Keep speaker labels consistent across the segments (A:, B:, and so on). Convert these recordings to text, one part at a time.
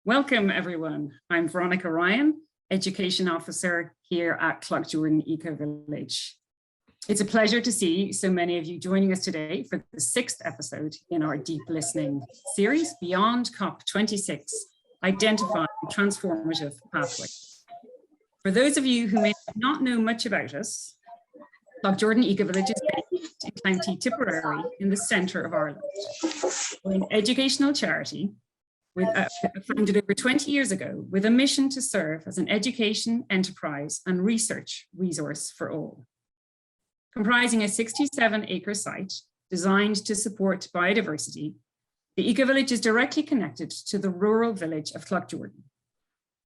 A: Welcome, everyone. I'm Veronica Ryan, Education Officer here at Cloughjordan Ecovillage. It's a pleasure to see so many of you joining us today for the 6th episode in our Deep Listening series, Beyond CoP26, Identifying Transformative Pathways. For those of you who may not know much about us, Cloughjordan Ecovillage is based in County Tipperary in the centre of Ireland. We're an educational charity founded over 20 years ago with a mission to serve as an education, enterprise and research resource for all. Comprising a 67-acre site designed to support biodiversity, the Ecovillage is directly connected to the rural village of Cloughjordan.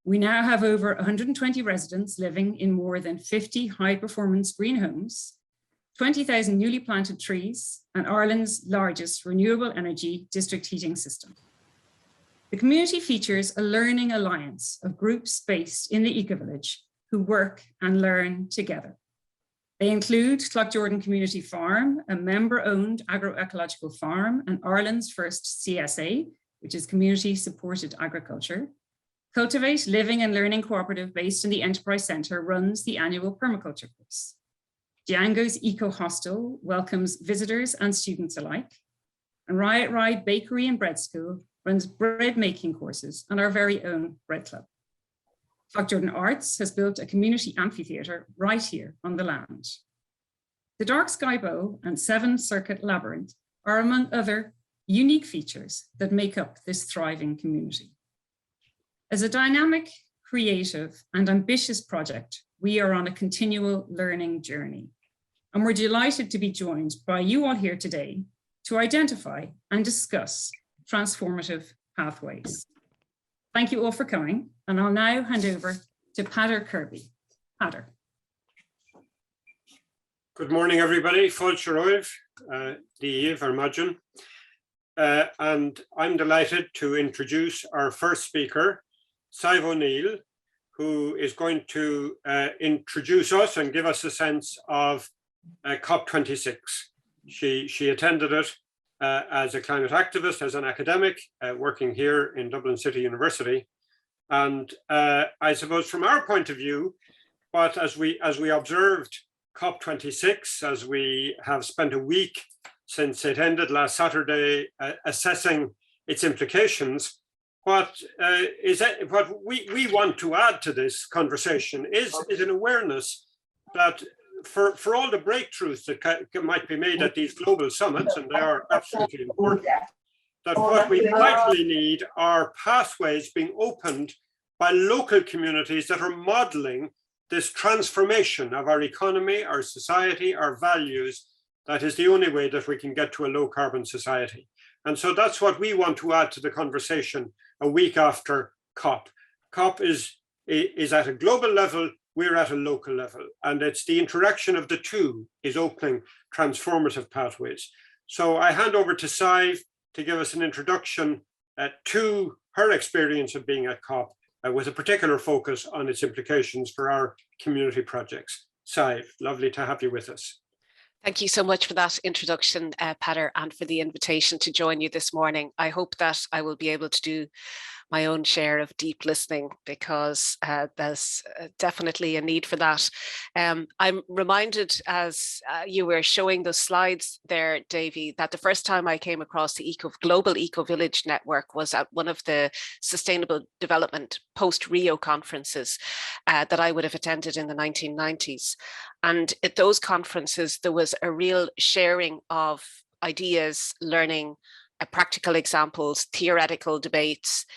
A: We now have over 120 residents living in more than 50 high-performance green homes, 20,000 newly planted trees, and Ireland's largest renewable energy district heating system. The community features a learning alliance of groups based in the Ecovillage who work and learn together. They include Cloughjordan Community Farm, a member-owned agroecological farm and Ireland's first CSA, which is Community Supported Agriculture. Cultivate Living and Learning Cooperative based in the Enterprise Centre runs the annual permaculture course. Django's Eco Hostel welcomes visitors and students alike. And Riot Ride Bakery and Bread School runs bread making courses and our very own bread club. Cloughjordan Arts has built a community amphitheatre right here on the land. The Dark Sky Bow and 7-circuit labyrinth are among other unique features that make up this thriving community. As a dynamic, creative and ambitious project, we are on a continual learning journey. And we're delighted to be joined by you all here today to identify and discuss transformative pathways. Thank you all for coming, and I'll now hand over to Peadar Kirby. Peadar.
B: Good morning, everybody. Fáilte roimh, Díomh Armagin. And I'm delighted to introduce our first speaker, Sadhbh O'Neill, who is going to introduce us and give us a sense of COP26. She attended it as a climate activist, as an academic, working here in Dublin City University. And I suppose from our point of view, but as we observed COP26, as we have spent a week since it ended last Saturday, assessing its implications, what we want to add to this conversation is an awareness that for all the breakthroughs that might be made at these global summits, and they are absolutely important, that what we vitally need are pathways being opened by local communities that are modeling this transformation of our economy, our society, our values. That is the only way that we can get to a low carbon society. And so that's what we want to add to the conversation a week after COP. COP is at a global level, we're at a local level, and it's the interaction of the two is opening transformative pathways. So I hand over to Sadhbh to give us an introduction to her experience of being at COP with a particular focus on its implications for our community projects. Sadhbh, lovely to have you with us.
C: Thank you so much for that introduction, Peadar, and for the invitation to join you this morning. I hope that I will be able to do my own share of deep listening, because there's definitely a need for that. I'm reminded as you were showing those slides there, Davy, that the first time I came across the Global Ecovillage Network was at one of the Sustainable Development post-Rio conferences that I would have attended in the 1990s. And at those conferences, there was a real sharing of ideas, learning, practical examples, theoretical debates.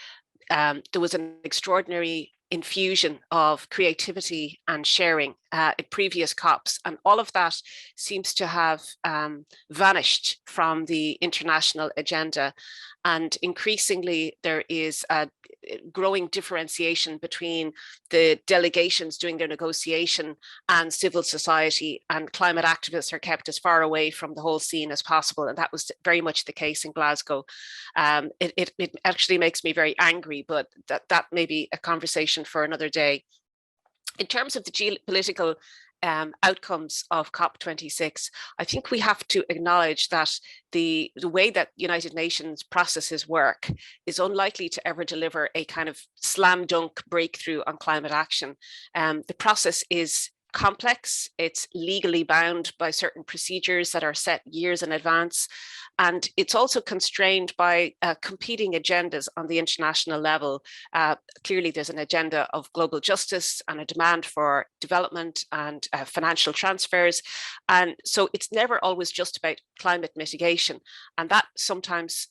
C: There was an extraordinary infusion of creativity and sharing at previous COPs, and all of that seems to have vanished from the international agenda. And increasingly, there is a growing differentiation between the delegations doing their negotiation and civil society, and climate activists are kept as far away from the whole scene as possible. And that was very much the case in Glasgow. It actually makes me very angry, but that may be a conversation for another day. In terms of the geopolitical outcomes of COP26, I think we have to acknowledge that the way that United Nations processes work is unlikely to ever deliver a kind of slam dunk breakthrough on climate action. The process is complex, it's legally bound by certain procedures that are set years in advance, and it's also constrained by competing agendas on the international level. Clearly there's an agenda of global justice and a demand for development and financial transfers, and so it's never always just about climate mitigation, and that sometimes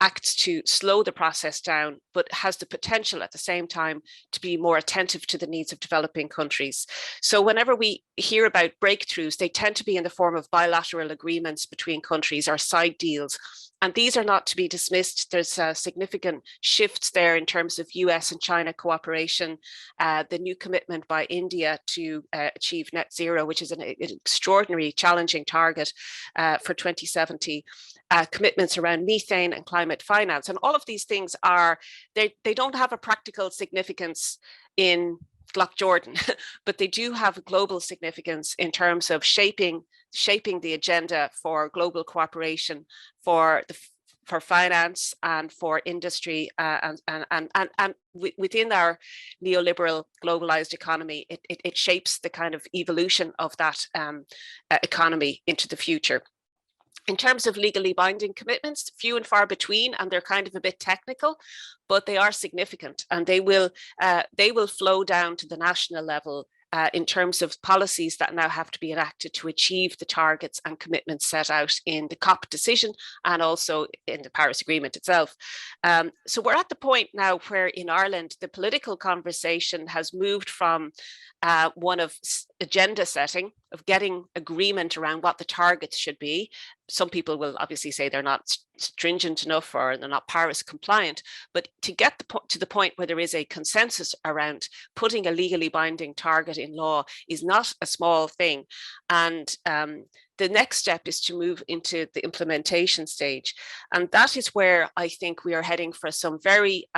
C: acts to slow the process down, but has the potential at the same time to be more attentive to the needs of developing countries. So whenever we hear about breakthroughs, they tend to be in the form of bilateral agreements between countries or side deals. And these are not to be dismissed. There's significant shifts there in terms of US and China cooperation, the new commitment by India to achieve net zero, which is an extraordinary challenging target for 2070, commitments around methane and climate finance. And all of these things are, they don't have a practical significance in Cloughjordan, but they do have a global significance in terms of shaping the agenda for global cooperation, for finance and for industry, and within our neoliberal globalized economy, it shapes the kind of evolution of that economy into the future. In terms of legally binding commitments, few and far between, and they're kind of a bit technical, but they are significant, and they will flow down to the national level in terms of policies that now have to be enacted to achieve the targets and commitments set out in the COP decision and also in the Paris Agreement itself. So we're at the point now where in Ireland, the political conversation has moved from one of agenda setting, of getting agreement around what the targets should be. Some people will obviously say they're not stringent enough or they're not Paris compliant, but to get to the point where there is a consensus around putting a legally binding target in law is not a small thing. And the next step is to move into the implementation stage. And that is where I think we are heading for some very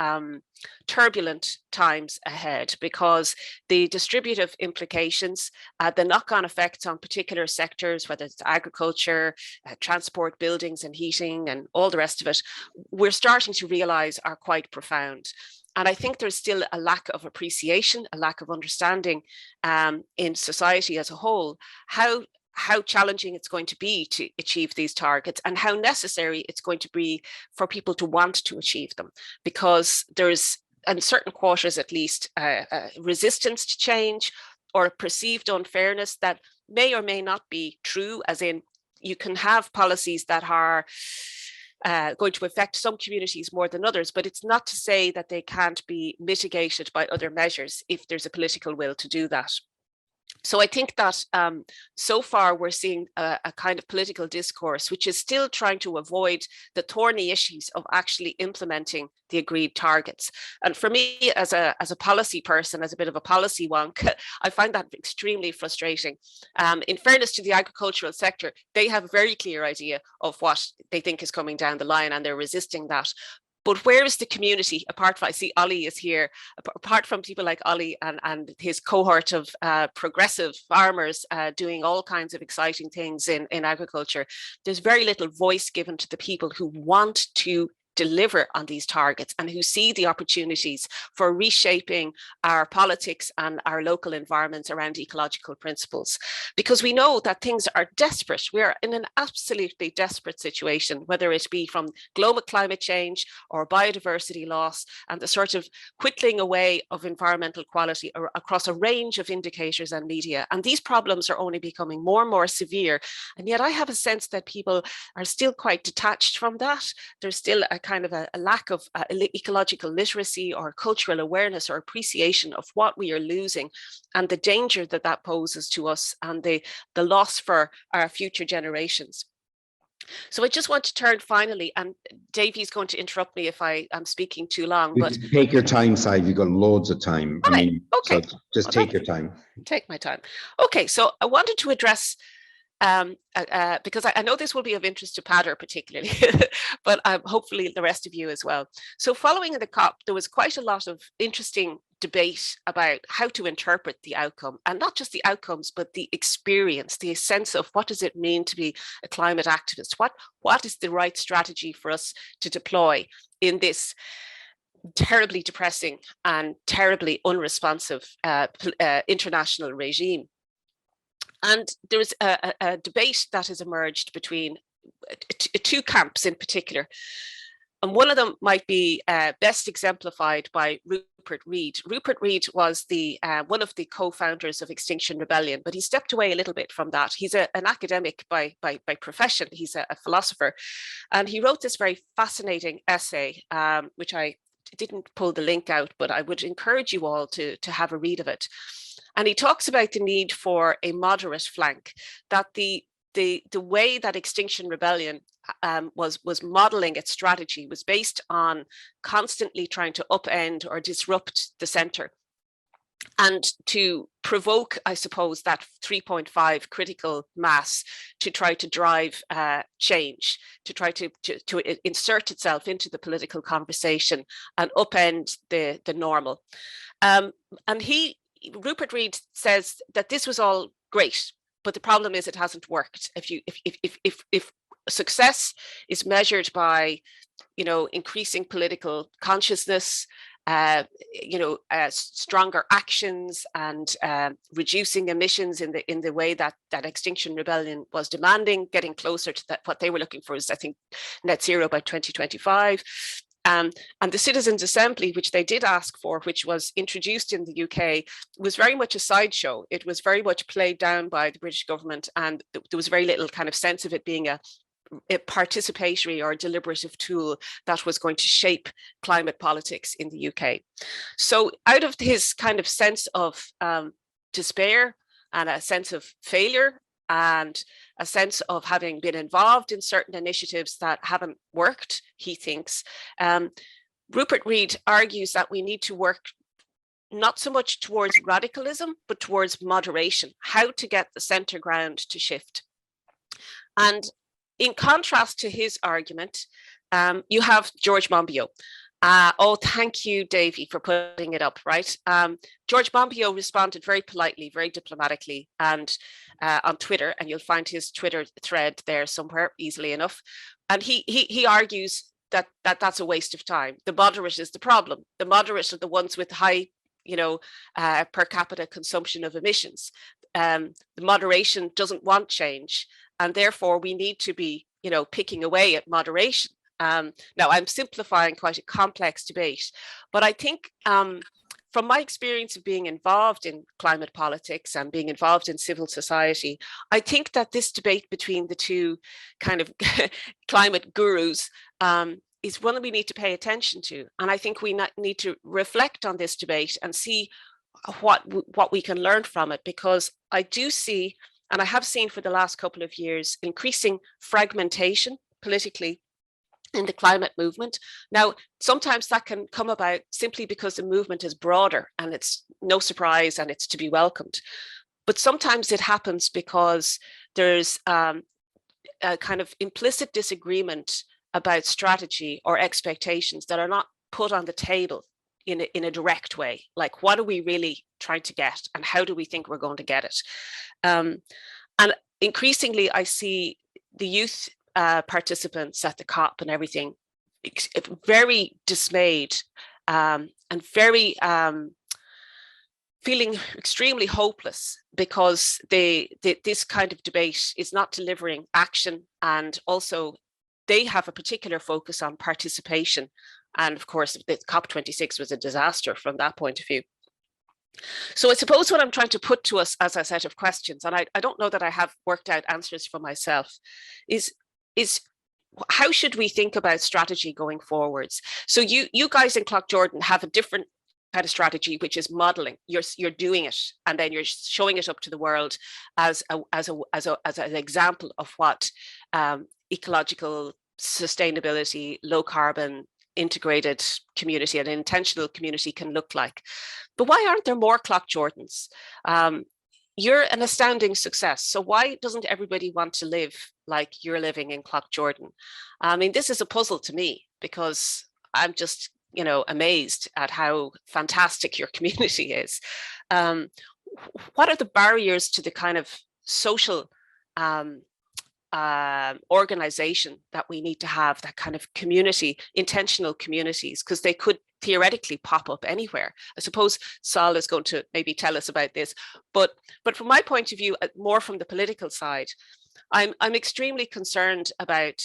C: turbulent times ahead, because the distributive implications, the knock-on effects on particular sectors, whether it's agriculture, transport, buildings and heating and all the rest of it, we're starting to realize are quite profound. And I think there's still a lack of appreciation, a lack of understanding in society as a whole, how challenging it's going to be to achieve these targets and how necessary it's going to be for people to want to achieve them, because there's, in certain quarters at least, resistance to change or a perceived unfairness that may or may not be true, as in you can have policies that are going to affect some communities more than others, but it's not to say that they can't be mitigated by other measures if there's a political will to do that. So I think that so far we're seeing a kind of political discourse which is still trying to avoid the thorny issues of actually implementing the agreed targets. And for me, as a policy person, as a bit of a policy wonk, I find that extremely frustrating. In fairness to the agricultural sector, they have a very clear idea of what they think is coming down the line, and they're resisting that. But where is the community, apart from, I see Ollie is here, apart from people like Ollie and his cohort of progressive farmers doing all kinds of exciting things in agriculture, there's very little voice given to the people who want to deliver on these targets and who see the opportunities for reshaping our politics and our local environments around ecological principles. Because we know that things are desperate. We are in an absolutely desperate situation, whether it be from global climate change or biodiversity loss and the sort of whittling away of environmental quality across a range of indicators and media. And these problems are only becoming more and more severe. And yet I have a sense that people are still quite detached from that. There's still a kind of a lack of ecological literacy or cultural awareness or appreciation of what we are losing and the danger that that poses to us and the loss for our future generations. So I just want to turn finally, and Davey's going to interrupt me if I am speaking too long. But
D: take your time, Sadhbh. You've got loads of time.
C: I mean, okay.
D: So just take your time.
C: Take my time. Okay, so I wanted to address because I know this will be of interest to Pader particularly, but hopefully the rest of you as well. So following the COP, there was quite a lot of interesting debate about how to interpret the outcome, and not just the outcomes, but the experience, the sense of what does it mean to be a climate activist? What is the right strategy for us to deploy in this terribly depressing and terribly unresponsive international regime? And there is a debate that has emerged between two camps in particular. And one of them might be best exemplified by Rupert Reed. Rupert Reed was the one of the co-founders of Extinction Rebellion, but he stepped away a little bit from that. He's an academic by profession. He's a philosopher. And he wrote this very fascinating essay, which I didn't pull the link out, but I would encourage you all to have a read of it. And he talks about the need for a moderate flank, that the way that Extinction Rebellion was modeling its strategy was based on constantly trying to upend or disrupt the center, and to provoke, I suppose, that 3.5 critical mass to try to drive change, to try to insert itself into the political conversation and upend the normal. And Rupert Reed says that this was all great, but the problem is it hasn't worked. If success is measured by, increasing political consciousness, stronger actions, and reducing emissions in the way that Extinction Rebellion was demanding, getting closer to what they were looking for is, I think, net zero by 2025. And the Citizens' Assembly, which they did ask for, which was introduced in the UK, was very much a sideshow. It was very much played down by the British government, and there was very little kind of sense of it being a participatory or deliberative tool that was going to shape climate politics in the UK. So out of his kind of sense of despair and a sense of failure and a sense of having been involved in certain initiatives that haven't worked, he thinks, Rupert Reed argues that we need to work not so much towards radicalism, but towards moderation, how to get the center ground to shift. And in contrast to his argument, you have George Monbiot. Oh, thank you, Davy, for putting it up, right? George Monbiot responded very politely, very diplomatically, and on Twitter, and you'll find his Twitter thread there somewhere easily enough. And he argues that that's a waste of time. The moderate is the problem. The moderate are the ones with high, per capita consumption of emissions. The moderation doesn't want change, and therefore we need to be, picking away at moderation. Now, I'm simplifying quite a complex debate, but I think from my experience of being involved in climate politics and being involved in civil society, I think that this debate between the two kind of climate gurus is one that we need to pay attention to. And I think we need to reflect on this debate and see what we can learn from it, because I do see, and I have seen for the last couple of years, increasing fragmentation politically in the climate movement. Now, sometimes that can come about simply because the movement is broader, and it's no surprise and it's to be welcomed. But sometimes it happens because there's a kind of implicit disagreement about strategy or expectations that are not put on the table in a direct way. Like, what are we really trying to get, and how do we think we're going to get it? And increasingly, I see the youth participants at the COP and everything very dismayed and very feeling extremely hopeless, because this kind of debate is not delivering action, and also they have a particular focus on participation. And of course, the COP26 was a disaster from that point of view. So I suppose what I'm trying to put to us as a set of questions, and I don't know that I have worked out answers for myself, is how should we think about strategy going forwards? So you guys in Cloughjordan have a different kind of strategy, which is modeling. You're doing it, and then you're showing it up to the world as an example of what ecological sustainability, low carbon, integrated community and intentional community can look like. But why aren't there more Cloughjordans? You're an astounding success. So why doesn't everybody want to live like you're living in Cloughjordan? I mean, this is a puzzle to me, because I'm just you know, amazed at how fantastic your community is. What are the barriers to the kind of social organization that we need to have, that kind of community, intentional communities, because they could theoretically pop up anywhere? I suppose Sol is going to maybe tell us about this, but from my point of view, more from the political side, I'm extremely concerned about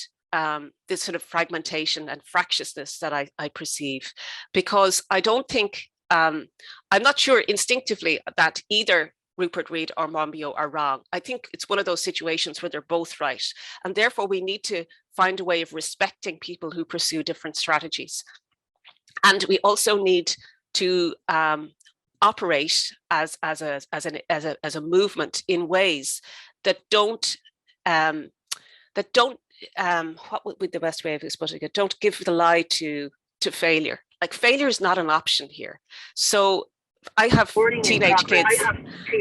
C: this sort of fragmentation and fractiousness that I perceive, because I don't think, I'm not sure instinctively that either Rupert Reed or Monbiot are wrong. I think it's one of those situations where they're both right. And therefore we need to find a way of respecting people who pursue different strategies. And we also need to operate as a movement in ways that don't what would be the best way of explaining it? Don't give the lie to failure. Like, failure is not an option here. So I have teenage kids,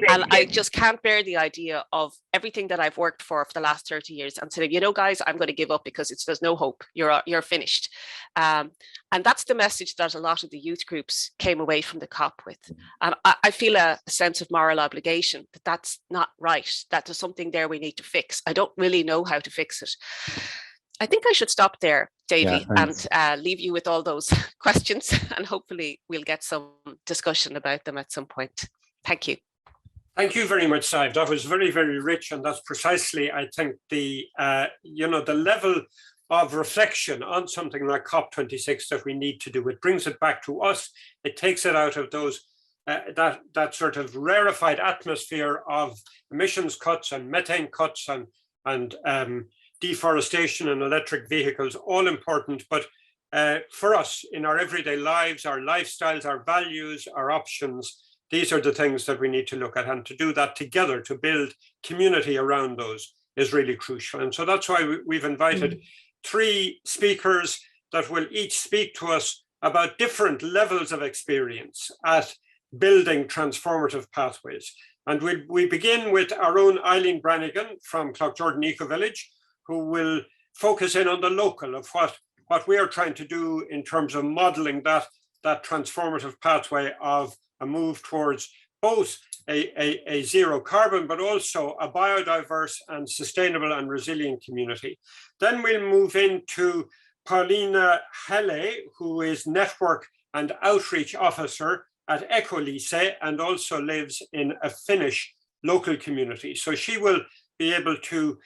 C: and I just can't bear the idea of everything that I've worked for the last 30 years and saying, you know, guys, I'm going to give up because there's no hope. You're finished. And that's the message that a lot of the youth groups came away from the COP with. And I feel a sense of moral obligation that that's not right, that there's something there we need to fix. I don't really know how to fix it. I think I should stop there, Davy, and leave you with all those questions, and hopefully we'll get some discussion about them at some point. Thank you.
B: Thank you very much, Sadhbh. That was very, very rich, and that's precisely, I think, the the level of reflection on something like COP26 that we need to do. It brings it back to us. It takes it out of those that sort of rarefied atmosphere of emissions cuts and methane cuts and deforestation and electric vehicles, all important, but for us in our everyday lives, our lifestyles, our values, our options, these are the things that we need to look at, and to do that together, to build community around those, is really crucial. And so that's why we've invited three speakers that will each speak to us about different levels of experience at building transformative pathways. And we begin with our own Eileen Branigan from Cloughjordan Ecovillage, who will focus in on the local of what we are trying to do in terms of modeling that transformative pathway of a move towards both a zero carbon, but also a biodiverse and sustainable and resilient community. Then we'll move into Pauliina Helle, who is Network and Outreach Officer at Ecolise and also lives in a Finnish local community. So she will be able to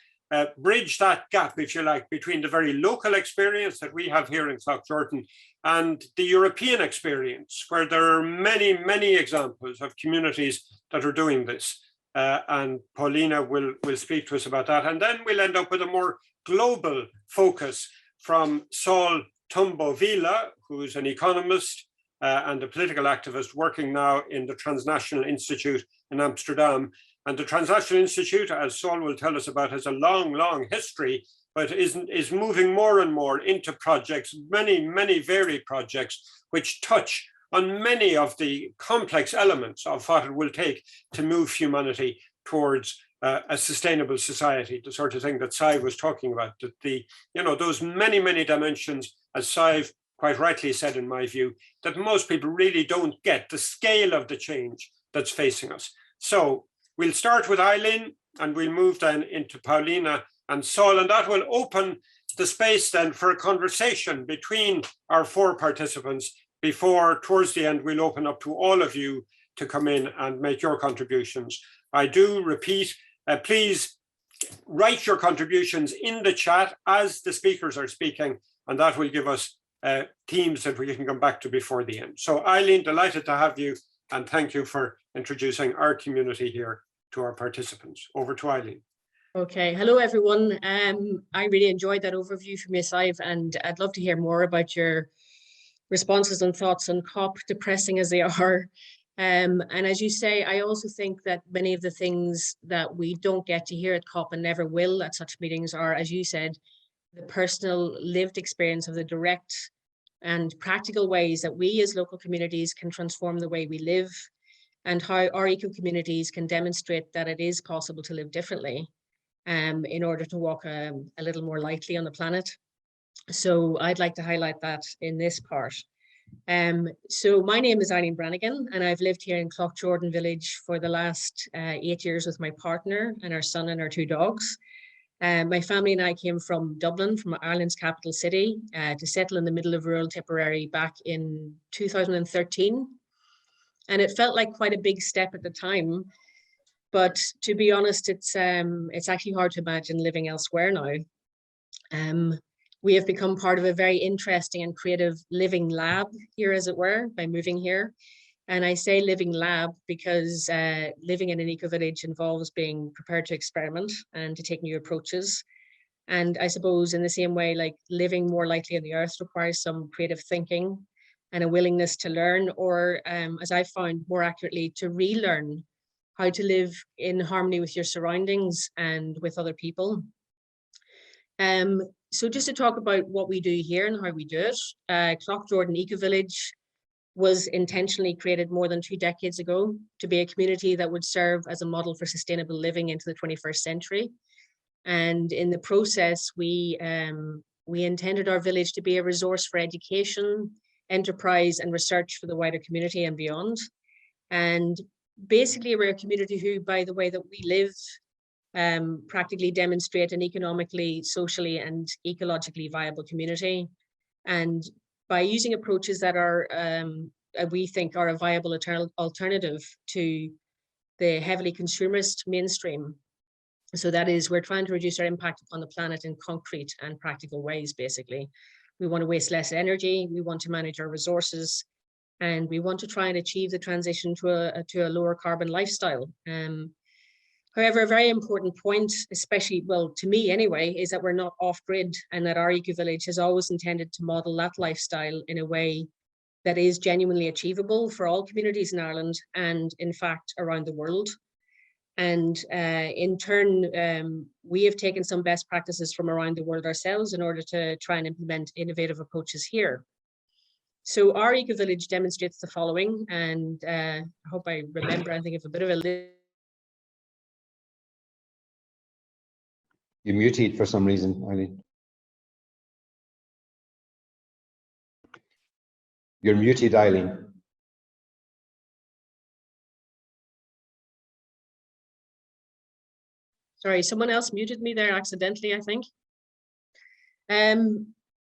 B: bridge that gap, if you like, between the very local experience that we have here in Cloughjordan and the European experience, where there are many, many examples of communities that are doing this. And Pauliina will speak to us about that. And then we'll end up with a more global focus from Trumbo Vila, who is an economist and a political activist working now in the Transnational Institute in Amsterdam. And the Transnational Institute, as Sol will tell us about, has a long, long history, but is moving more and more into projects, many, many varied projects, which touch on many of the complex elements of what it will take to move humanity towards a sustainable society, the sort of thing that Sadhbh was talking about, that those many, many dimensions, as Sadhbh quite rightly said, in my view, that most people really don't get the scale of the change that's facing us. So we'll start with Eileen, and we'll move then into Pauliina and Sol, and that will open the space then for a conversation between our four participants before, towards the end, we'll open up to all of you to come in and make your contributions. I do repeat, please write your contributions in the chat as the speakers are speaking, and that will give us themes that we can come back to before the end. So Eileen, delighted to have you, and thank you for introducing our community here to our participants. Over to Eileen.
E: Okay, hello everyone. I really enjoyed that overview from you, Sadhbh, and I'd love to hear more about your responses and thoughts on COP, depressing as they are. And as you say, I also think that many of the things that we don't get to hear at COP and never will at such meetings are, as you said, the personal lived experience of the direct and practical ways that we as local communities can transform the way we live, and how our eco-communities can demonstrate that it is possible to live differently in order to walk a little more lightly on the planet. So I'd like to highlight that in this part. So my name is Eileen Branigan, and I've lived here in Cloughjordan village for the last 8 years with my partner and our son and our 2 dogs. My family and I came from Dublin, from Ireland's capital city, to settle in the middle of rural Tipperary back in 2013. And it felt like quite a big step at the time. But to be honest, it's actually hard to imagine living elsewhere now. We have become part of a very interesting and creative living lab here, as it were, by moving here. And I say living lab because living in an eco-village involves being prepared to experiment and to take new approaches. And I suppose in the same way, like living more lightly on the earth requires some creative thinking and a willingness to learn, or as I found more accurately, to relearn how to live in harmony with your surroundings and with other people. So just to talk about what we do here and how we do it, Cloughjordan Ecovillage was intentionally created more than 2 decades ago to be a community that would serve as a model for sustainable living into the 21st century. And in the process, we intended our village to be a resource for education, enterprise, and research for the wider community and beyond. And basically, we're a community who, by the way that we live, practically demonstrate an economically, socially, and ecologically viable community. And by using approaches that are, we think, are a viable alternative to the heavily consumerist mainstream. So that is, we're trying to reduce our impact upon the planet in concrete and practical ways, basically. We want to waste less energy, we want to manage our resources, and we want to try and achieve the transition to a lower carbon lifestyle. However, a very important point, especially, well, to me anyway, is that we're not off-grid, and that our eco-village has always intended to model that lifestyle in a way that is genuinely achievable for all communities in Ireland and, in fact, around the world. And in turn, we have taken some best practices from around the world ourselves in order to try and implement innovative approaches here. So our eco-village demonstrates the following, and I hope I remember, I think of a bit of a list.
D: You're muted for some reason, Eileen. You're muted, Eileen.
E: Sorry, someone else muted me there accidentally, I think.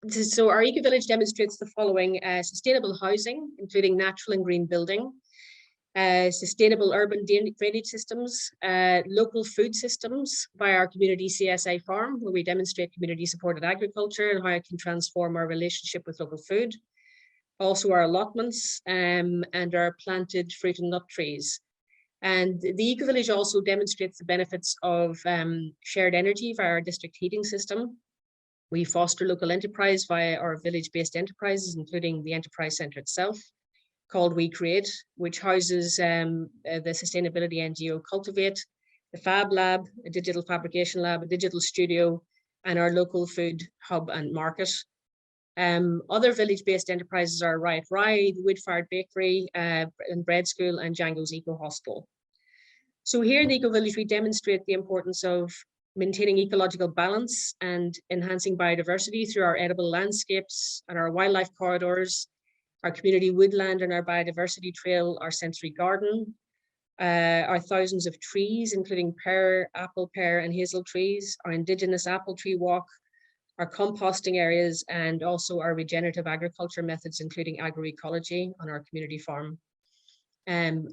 E: So our eco-village demonstrates the following: sustainable housing, including natural and green building, sustainable urban drainage systems, local food systems by our community CSA farm, where we demonstrate community supported agriculture and how it can transform our relationship with local food. Also our allotments and our planted fruit and nut trees. And the eco-village also demonstrates the benefits of shared energy via our district heating system. We foster local enterprise via our village-based enterprises, including the enterprise centre itself, called We Create, which houses the sustainability NGO Cultivate, the Fab Lab, a digital fabrication lab, a digital studio, and our local food hub and market. Other village-based enterprises are Riot Rye, the Wood-Fired Bakery, and Bread School, and Django's Eco Hostel. So here in the Eco-Village, we demonstrate the importance of maintaining ecological balance and enhancing biodiversity through our edible landscapes and our wildlife corridors, our community woodland and our biodiversity trail, our sensory garden, our thousands of trees, including pear, apple, pear, and hazel trees, our indigenous apple tree walk, our composting areas, and also our regenerative agriculture methods, including agroecology on our community farm.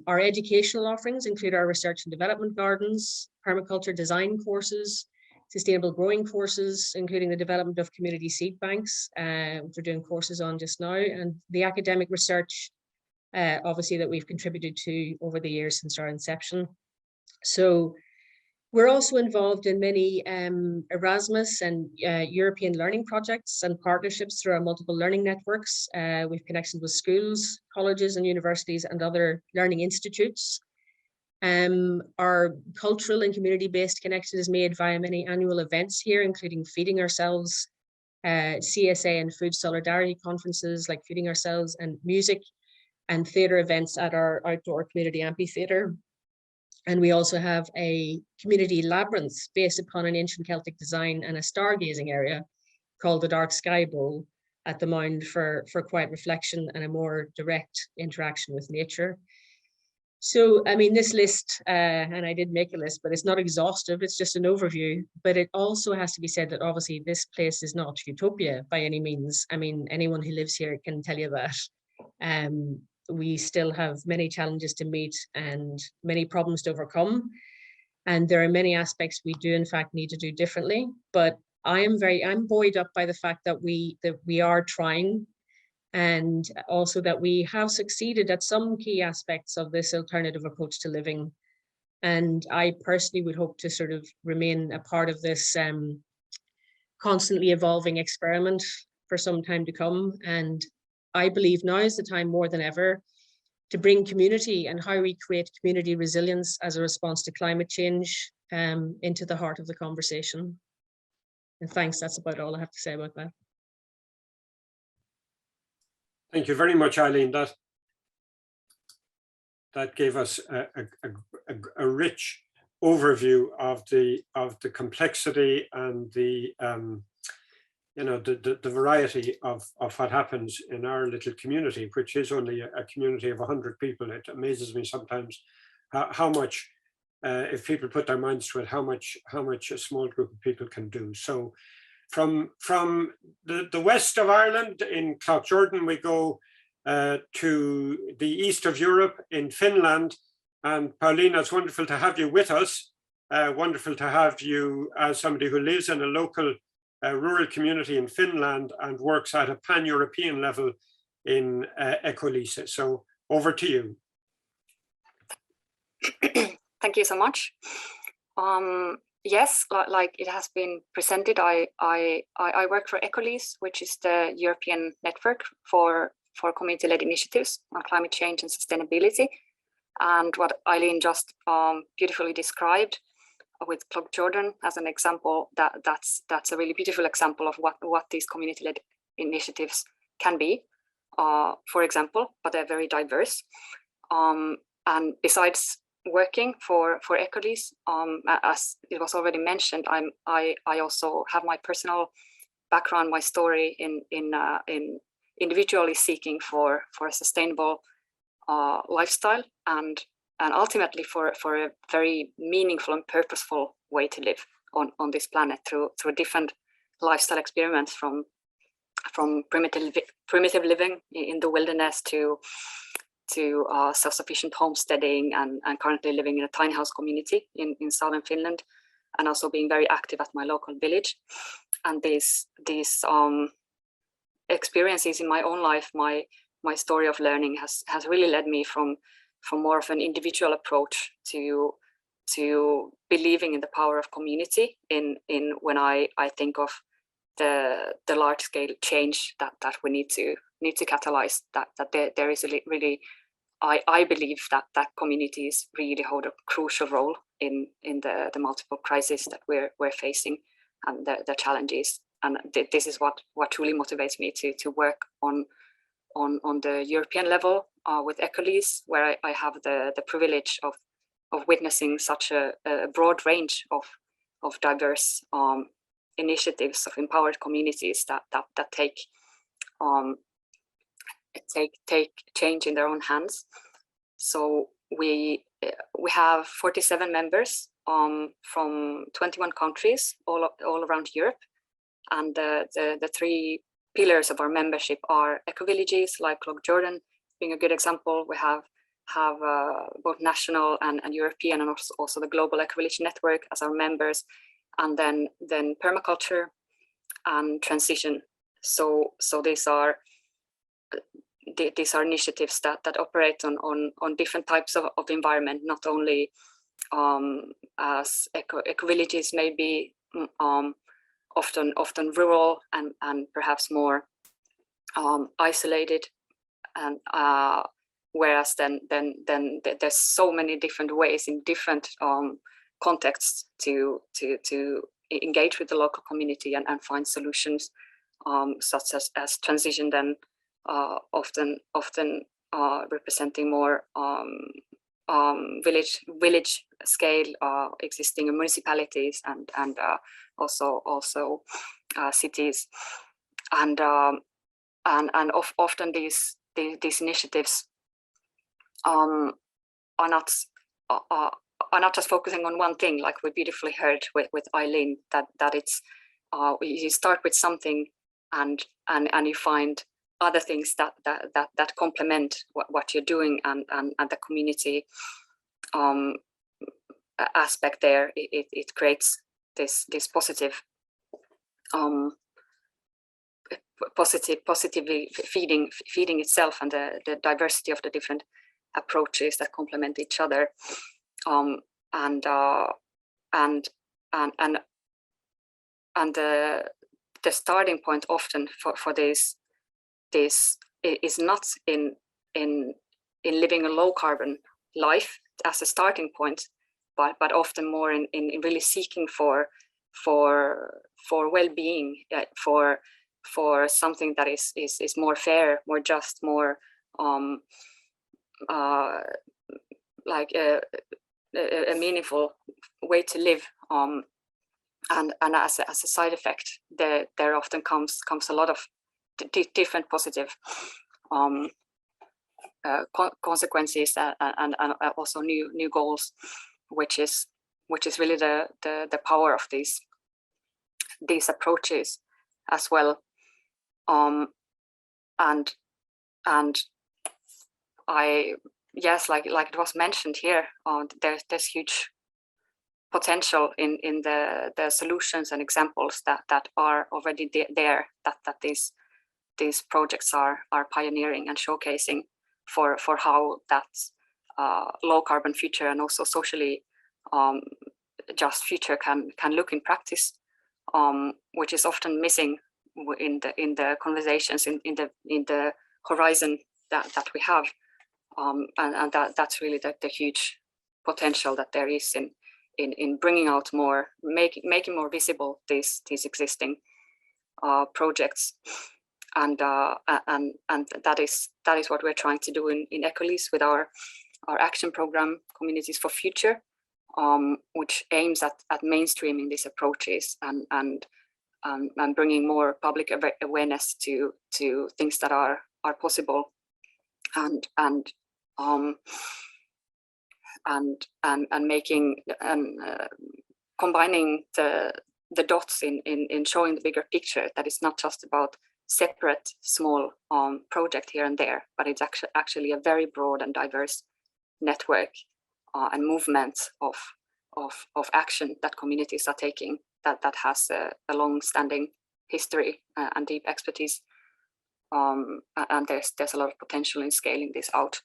E: Our educational offerings include our research and development gardens, permaculture design courses, sustainable growing courses, including the development of community seed banks, which we're doing courses on just now, and the academic research, obviously, that we've contributed to over the years since our inception. So we're also involved in many Erasmus and European learning projects and partnerships through our multiple learning networks. We've connections with schools, colleges and universities and other learning institutes. Our cultural and community-based connection is made via many annual events here, including Feeding Ourselves, CSA and Food Solidarity conferences like Feeding Ourselves, and music and theatre events at our outdoor community amphitheatre. And we also have a community labyrinth based upon an ancient Celtic design and a stargazing area called the Dark Sky Bowl, at the Mound for quiet reflection and a more direct interaction with nature. So, I mean, this list, and I did make a list, but it's not exhaustive, it's just an overview. But it also has to be said that obviously this place is not utopia by any means. I mean, anyone who lives here can tell you that. We still have many challenges to meet and many problems to overcome. And there are many aspects we do in fact need to do differently. But I'm buoyed up by the fact that we are trying, and also that we have succeeded at some key aspects of this alternative approach to living. And I personally would hope to sort of remain a part of this constantly evolving experiment for some time to come. And I believe now is the time more than ever to bring community and how we create community resilience as a response to climate change into the heart of the conversation. And thanks, that's about all I have to say about that.
B: Thank you very much, Eileen. That gave us a rich overview of the complexity and the variety of what happens in our little community, which is only a community of 100 people. It amazes me sometimes how much, if people put their minds to it, how much a small group of people can do. So from the west of Ireland in Cloughjordan, we go to the east of Europe in Finland. And Pauliina, it's wonderful to have you with us. Wonderful to have you as somebody who lives in a local rural community in Finland and works at a pan-European level in Ecolise. So over to you.
F: Thank you so much. Yes, like it has been presented, I work for Ecolise, which is the European network for community-led initiatives on climate change and sustainability. And what Eileen just beautifully described with Cloughjordan as an example, that's a really beautiful example of what these community-led initiatives can be, for example, but they're very diverse. And besides working for Ecolise, as it was already mentioned, I also have my personal background, my story in individually seeking for a sustainable lifestyle and ultimately for a very meaningful and purposeful way to live on this planet through different lifestyle experiments from primitive living in the wilderness to self-sufficient homesteading and currently living in a tiny house community in southern Finland, and also being very active at my local village. And these experiences in my own life, my story of learning has really led me from more of an individual approach to believing in the power of community in when I think of the large scale change that we need to catalyze, that there is a really I believe that communities really hold a crucial role in the multiple crises that we're facing and the challenges. And this is what truly motivates me to work on the European level with Ecolise, where I have the privilege of witnessing such a broad range of diverse initiatives of empowered communities that take change in their own hands. So we have 47 members from 21 countries all around Europe, and the three pillars of our membership are ecovillages like Cloughjordan being a good example. We have both national and European and also the global ecovillage network as our members, and then permaculture and transition. So these are initiatives that operate on different types of environment, not only as ecovillages may be often rural and perhaps more isolated, and whereas then there's so many different ways in different contexts to engage with the local community and find solutions, such as transition then often representing more village scale existing municipalities and also cities, and often these initiatives are not just focusing on one thing, like we beautifully heard with Eileen, that it's you start with something and you find other things that complement what you're doing, and the community aspect there. It creates this positive positively feeding itself, and the diversity of the different approaches that complement each other, and the starting point often for this is not in living a low carbon life as a starting point, but often more in really seeking for well-being, for something that is more fair, more just, more like a meaningful way to live, and as a side effect, there often comes a lot of different positive consequences, and also new goals, which is really the power of these approaches as well. And yes, like it was mentioned here, there's huge potential in the solutions and examples that are already there, that these projects are pioneering and showcasing for how that low carbon future, and also socially just future can look in practice, which is often missing in the conversations in the horizon that we have, and that's really the huge potential that there is in bringing out more, making more visible these existing projects, and that is what we're trying to do in Ecolise with our action program, Communities for Future, which aims at mainstreaming these approaches and bringing more public awareness to things that are possible, and making combining the dots in showing the bigger picture, that it's not just about separate small project here and there, but it's actually a very broad and diverse network and movement of action that communities are taking, that has a long-standing history and deep expertise, and there's a lot of potential in scaling this out.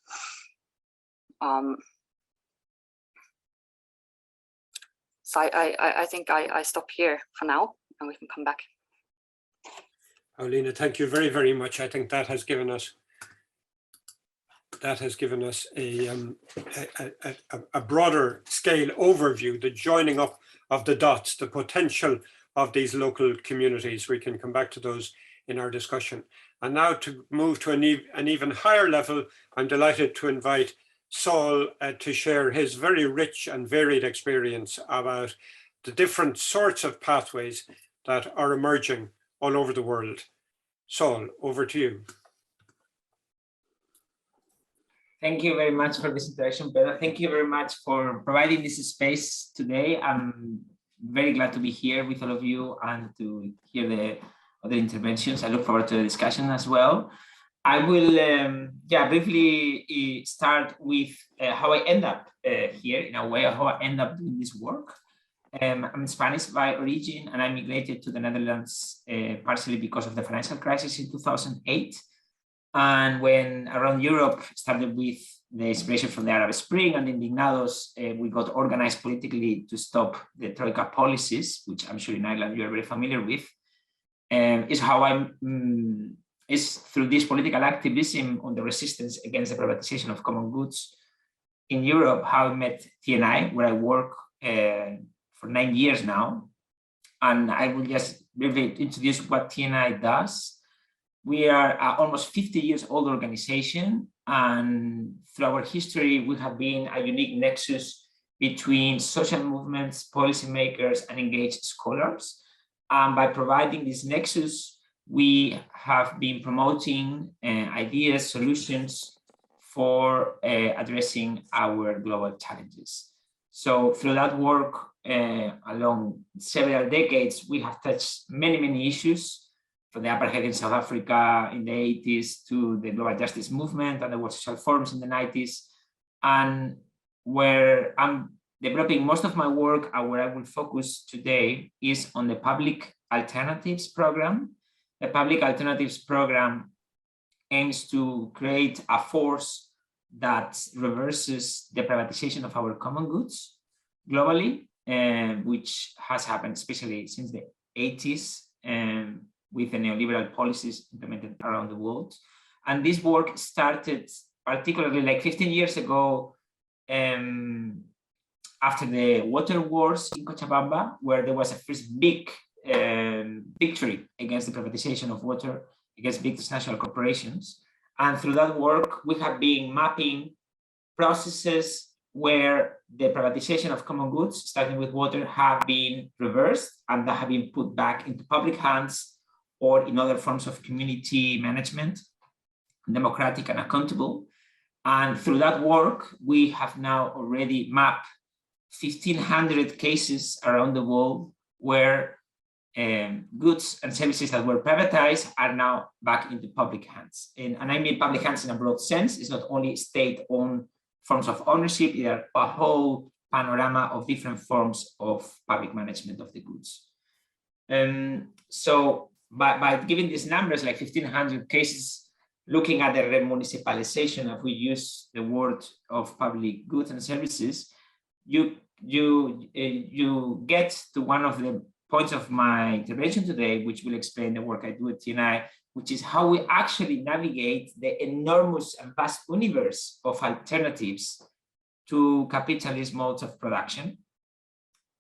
F: So I think I stop here for now, and we can come back.
B: Pauliina, thank you very, very much. I think that has given us a broader scale overview, the joining up of the dots, the potential of these local communities. We can come back to those in our discussion. And now to move to an even higher level, I'm delighted to invite Saul to share his very rich and varied experience about the different sorts of pathways that are emerging all over the world. Saul, over to you.
G: Thank you very much for this introduction, Pedro. Thank you very much for providing this space today. I'm very glad to be here with all of you and to hear the other interventions. I look forward to the discussion as well. I will briefly start with how I end up here, in a way, how I end up doing this work. I'm Spanish by origin, and I migrated to the Netherlands partially because of the financial crisis in 2008. And when around Europe started with the inspiration from the Arab Spring and Indignados, we got organized politically to stop the Troika policies, which I'm sure in Ireland you are very familiar with. Is how is through this political activism on the resistance against the privatization of common goods in Europe, how I met TNI, where I work for 9 years now. And I will just briefly introduce what TNI does. We are an almost 50 years old organization, and through our history, we have been a unique nexus between social movements, policymakers, and engaged scholars. By providing this nexus, we have been promoting ideas, solutions for addressing our global challenges. So through that work, along several decades, we have touched many, many issues, from the apartheid in South Africa in the 80s to the global justice movement and the World Social Forums in the 90s. And where I'm developing most of my work and where I will focus today is on the Public Alternatives Program. The Public Alternatives Program aims to create a force that reverses the privatization of our common goods globally, which has happened especially since the 80s with the neoliberal policies implemented around the world. And this work started particularly like 15 years ago after the water wars in Cochabamba, where there was a first big victory against the privatization of water against big transnational corporations. And through that work, we have been mapping processes where the privatization of common goods, starting with water, have been reversed and that have been put back into public hands or in other forms of community management, democratic and accountable. And through that work, we have now already mapped 1,500 cases around the world where goods and services that were privatized are now back into public hands. And I mean public hands in a broad sense. It's not only state-owned forms of ownership, there are a whole panorama of different forms of public management of the goods. So by giving these numbers, like 1,500 cases, looking at the remunicipalization, if we use the word of public goods and services, you get to one of the points of my intervention today, which will explain the work I do at TNI, which is how we actually navigate the enormous and vast universe of alternatives to capitalist modes of production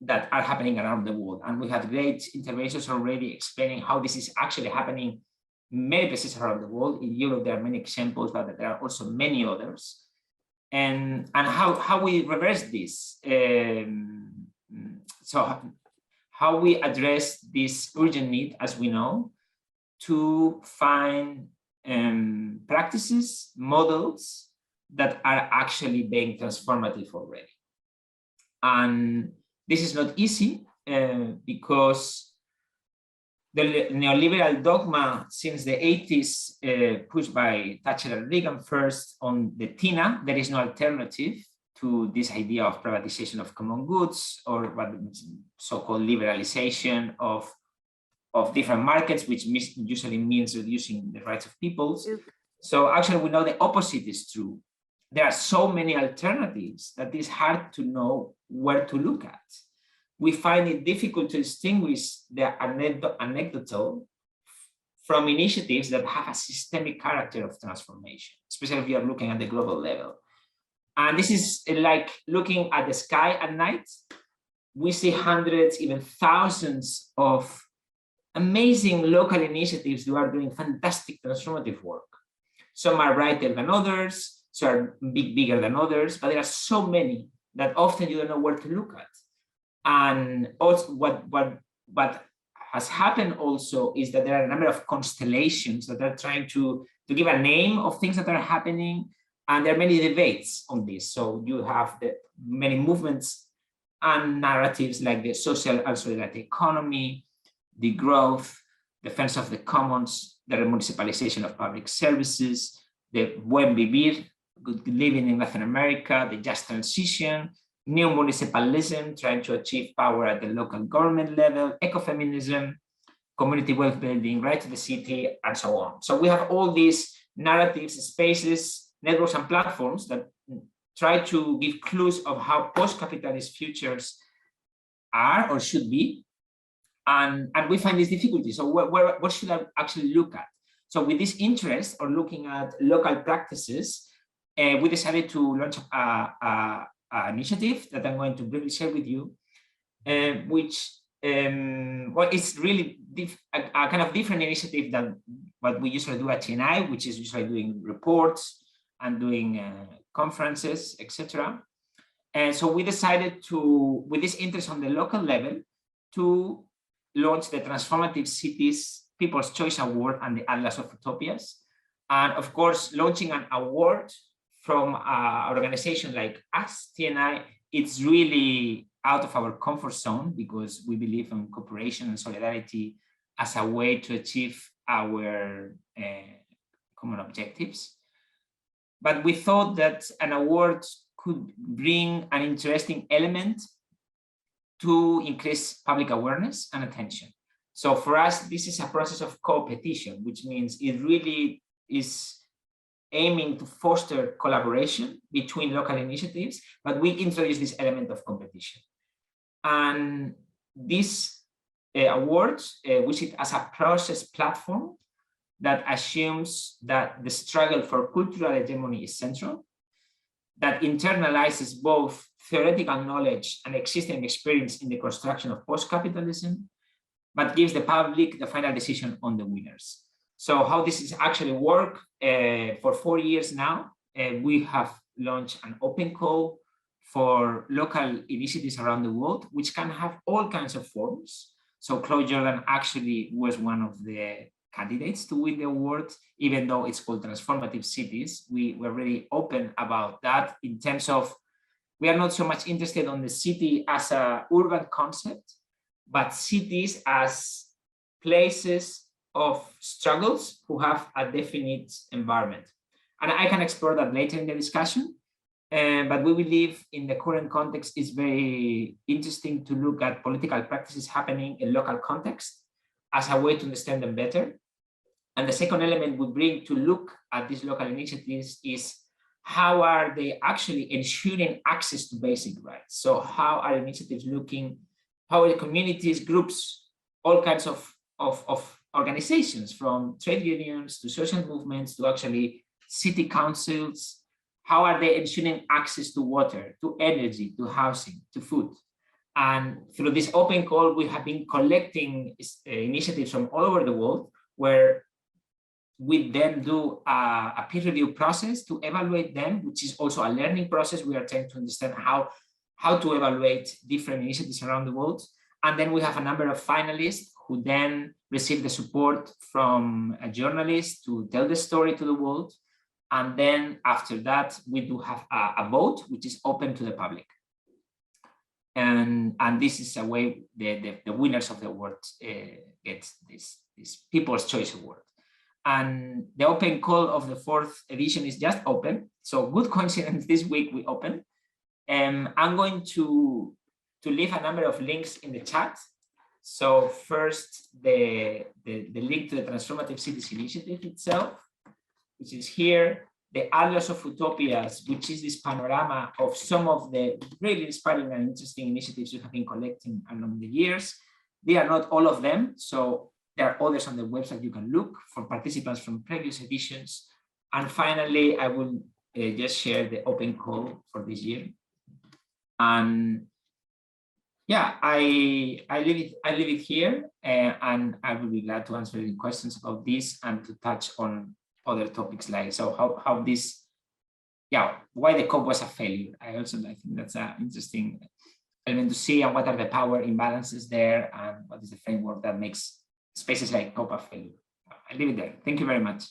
G: that are happening around the world. And we have great interventions already explaining how this is actually happening in many places around the world. In Europe, there are many examples, but there are also many others. And how we reverse this. So how we address this urgent need, as we know, to find practices, models that are actually being transformative already. And this is not easy because the neoliberal dogma since the 80s, pushed by Thatcher and Reagan first on the TINA, there is no alternative to this idea of privatization of common goods, or what so-called liberalization of different markets, which usually means reducing the rights of peoples. So actually we know the opposite is true. There are so many alternatives that it's hard to know where to look at. We find it difficult to distinguish the anecdotal from initiatives that have a systemic character of transformation, especially if you are looking at the global level. And this is like looking at the sky at night. We see hundreds, even thousands of amazing local initiatives who are doing fantastic transformative work. Some are brighter than others, some are bigger than others, but there are so many that often you don't know where to look at. And also what has happened also is that there are a number of constellations that are trying to give a name of things that are happening. And there are many debates on this. So you have the many movements and narratives like the social and solidarity economy, the growth, defense of the commons, the remunicipalization of public services, the buen vivir, good living in Latin America, the just transition, new municipalism, trying to achieve power at the local government level, ecofeminism, community wealth building, right to the city, and so on. So we have all these narratives, spaces, networks, and platforms that try to give clues of how post-capitalist futures are or should be. And we find this difficulty. So what should I actually look at? So with this interest or looking at local practices, we decided to launch an initiative that I'm going to briefly share with you, which is really a kind of different initiative than what we usually do at TNI, which is usually doing reports and doing conferences, etc. And so we decided to, with this interest on the local level, to launch the Transformative Cities People's Choice Award and the Atlas of Utopias. And of course, launching an award from an organization like us, TNI, it's really out of our comfort zone because we believe in cooperation and solidarity as a way to achieve our common objectives. But we thought that an award could bring an interesting element to increase public awareness and attention. So for us, this is a process of co-petition, which means it really is aiming to foster collaboration between local initiatives, but we introduce this element of competition. And this awards, we see it as a process platform that assumes that the struggle for cultural hegemony is central, that internalizes both theoretical knowledge and existing experience in the construction of post-capitalism, but gives the public the final decision on the winners. So how this is actually work, for 4 years now, we have launched an open call for local initiatives around the world, which can have all kinds of forms. So Cloughjordan actually was one of the candidates to win the award, even though it's called Transformative Cities. We were really open about that in terms of, we are not so much interested on the city as an urban concept, but cities as places of struggles who have a definite environment. And I can explore that later in the discussion, but we believe in the current context it's very interesting to look at political practices happening in local context as a way to understand them better. And the second element we bring to look at these local initiatives is how are they actually ensuring access to basic rights? So how are initiatives looking, how are the communities, groups, all kinds of organizations, from trade unions to social movements to actually city councils, how are they ensuring access to water, to energy, to housing, to food? And through this open call, we have been collecting initiatives from all over the world, where we then do a peer review process to evaluate them, which is also a learning process. We are trying to understand how to evaluate different initiatives around the world. And then we have a number of finalists who then receive the support from a journalist to tell the story to the world. And then after that, we do have a vote, which is open to the public. And this is a way the winners of the award get this People's Choice Award. And the open call of the 4th edition is just open. So good coincidence, this week we open. I'm going to leave a number of links in the chat. So first, the link to the Transformative Cities Initiative itself, which is here, the Atlas of Utopias, which is this panorama of some of the really inspiring and interesting initiatives we have been collecting along the years. They are not all of them, so there are others on the website you can look for participants from previous editions. And finally, I will just share the open call for this year. And yeah, I leave it here, and I will be glad to answer any questions about this and to touch on other topics like, so how this, yeah, why the COP was a failure. I think that's an interesting element to see, and what are the power imbalances there, and what is the framework that makes spaces like COP a failure. I'll leave it there. Thank you very much.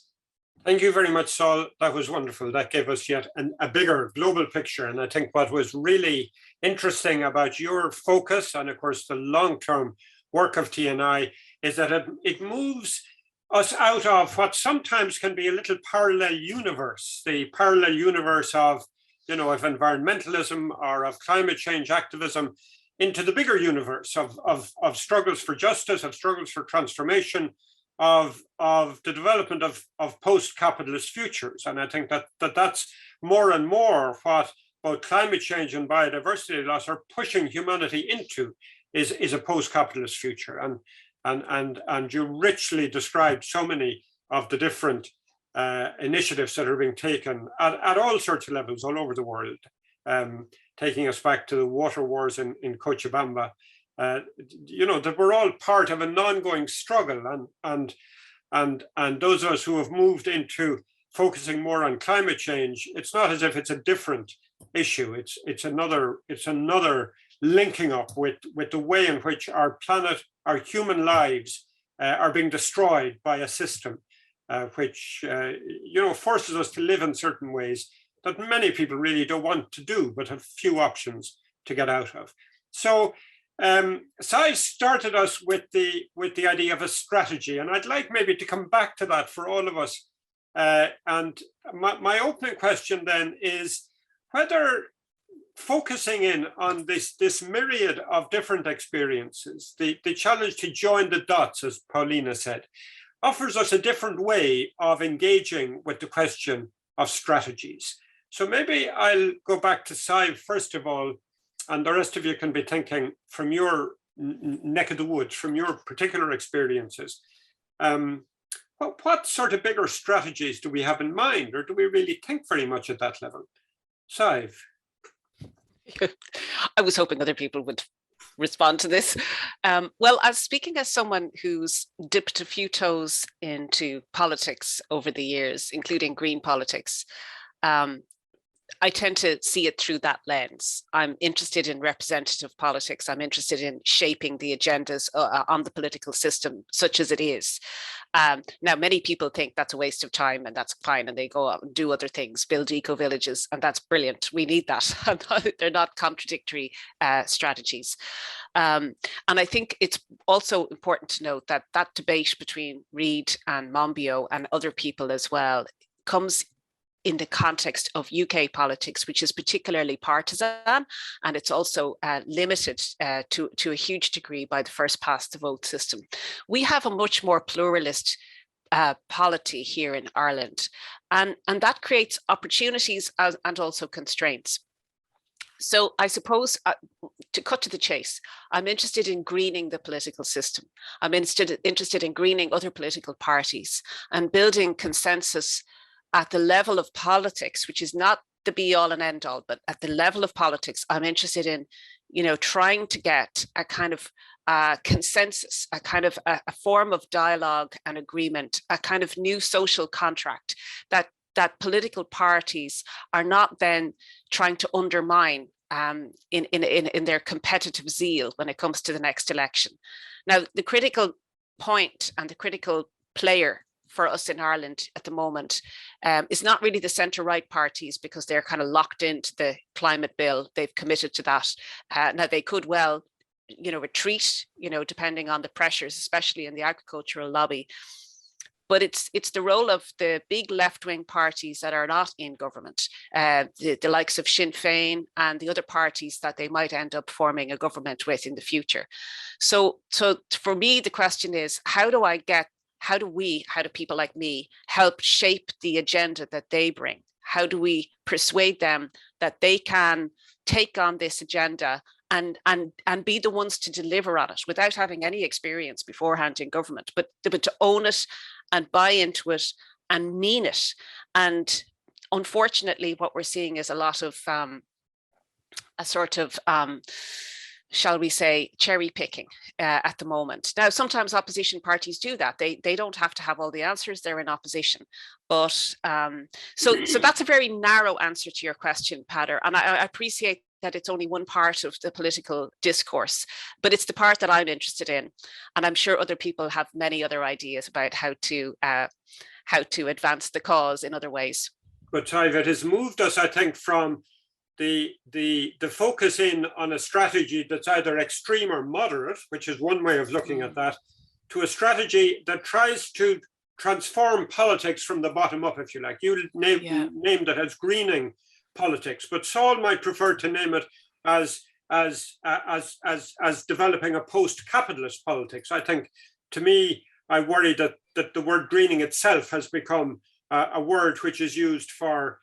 B: Thank you very much, Saul. That was wonderful. That gave us yet a bigger global picture. And I think what was really interesting about your focus, and of course the long-term work of TNI, is that it moves us out of what sometimes can be a little parallel universe, the parallel universe of, of environmentalism or of climate change activism, into the bigger universe of struggles for justice, of struggles for transformation, of the development of post-capitalist futures. And I think that's more and more what both climate change and biodiversity loss are pushing humanity into, is a post-capitalist future. And you richly described so many of the different initiatives that are being taken at all sorts of levels all over the world, taking us back to the water wars in Cochabamba. That we're all part of an ongoing struggle, and those of us who have moved into focusing more on climate change, it's not as if it's a different issue. It's another linking up with the way in which our planet, our human lives are being destroyed by a system which forces us to live in certain ways that many people really don't want to do, but have few options to get out of. So I started us with the idea of a strategy, and I'd like maybe to come back to that for all of us. And my opening question then is whether focusing in on this myriad of different experiences, the challenge to join the dots, as Pauliina said, offers us a different way of engaging with the question of strategies. So maybe I'll go back to Sadhbh first of all, and the rest of you can be thinking from your neck of the woods, from your particular experiences. What sort of bigger strategies do we have in mind, or do we really think very much at that level? Sadhbh.
C: I was hoping other people would respond to this. Well, as speaking as someone who's dipped a few toes into politics over the years, including green politics, I tend to see it through that lens. I'm interested in representative politics. I'm interested in shaping the agendas on the political system, such as it is. Now, many people think that's a waste of time, and that's fine, and they go out and do other things, build eco-villages, and that's brilliant. We need that. They're not contradictory strategies. And I think it's also important to note that that debate between Reed and Monbiot and other people as well comes in the context of UK politics, which is particularly partisan, and it's also limited to a huge degree by the first past the vote system. We have a much more pluralist polity here in Ireland, and that creates opportunities and also constraints. So I suppose, to cut to the chase, I'm interested in greening the political system. I'm interested in greening other political parties and building consensus at the level of politics, which is not the be all and end all, but at the level of politics. I'm interested in, trying to get a kind of consensus, a kind of a form of dialogue and agreement, a kind of new social contract that political parties are not then trying to undermine in their competitive zeal when it comes to the next election. Now, the critical point and the critical player for us in Ireland at the moment is not really the centre-right parties, because they're kind of locked into the climate bill. They've committed to that. Now, they could well, retreat, depending on the pressures, especially in the agricultural lobby. But it's the role of the big left-wing parties that are not in government, the likes of Sinn Féin and the other parties that they might end up forming a government with in the future. So for me, the question is, how do people like me help shape the agenda that they bring? How do we persuade them that they can take on this agenda and be the ones to deliver on it without having any experience beforehand in government, but to own it and buy into it and mean it? And unfortunately, what we're seeing is a lot of a sort of shall we say, cherry picking at the moment. Now, sometimes opposition parties do that. They don't have to have all the answers. They're in opposition. But so that's a very narrow answer to your question, Peadar. And I appreciate that it's only one part of the political discourse, but it's the part that I'm interested in. And I'm sure other people have many other ideas about how to advance the cause in other ways.
B: But Sadhbh, it has moved us, I think, from the focus in on a strategy that's either extreme or moderate, which is one way of looking at that, to a strategy that tries to transform politics from the bottom up, if you like. You named it as greening politics, but Saul might prefer to name it as developing a post-capitalist politics. I think, to me, I worry that the word greening itself has become a word which is used for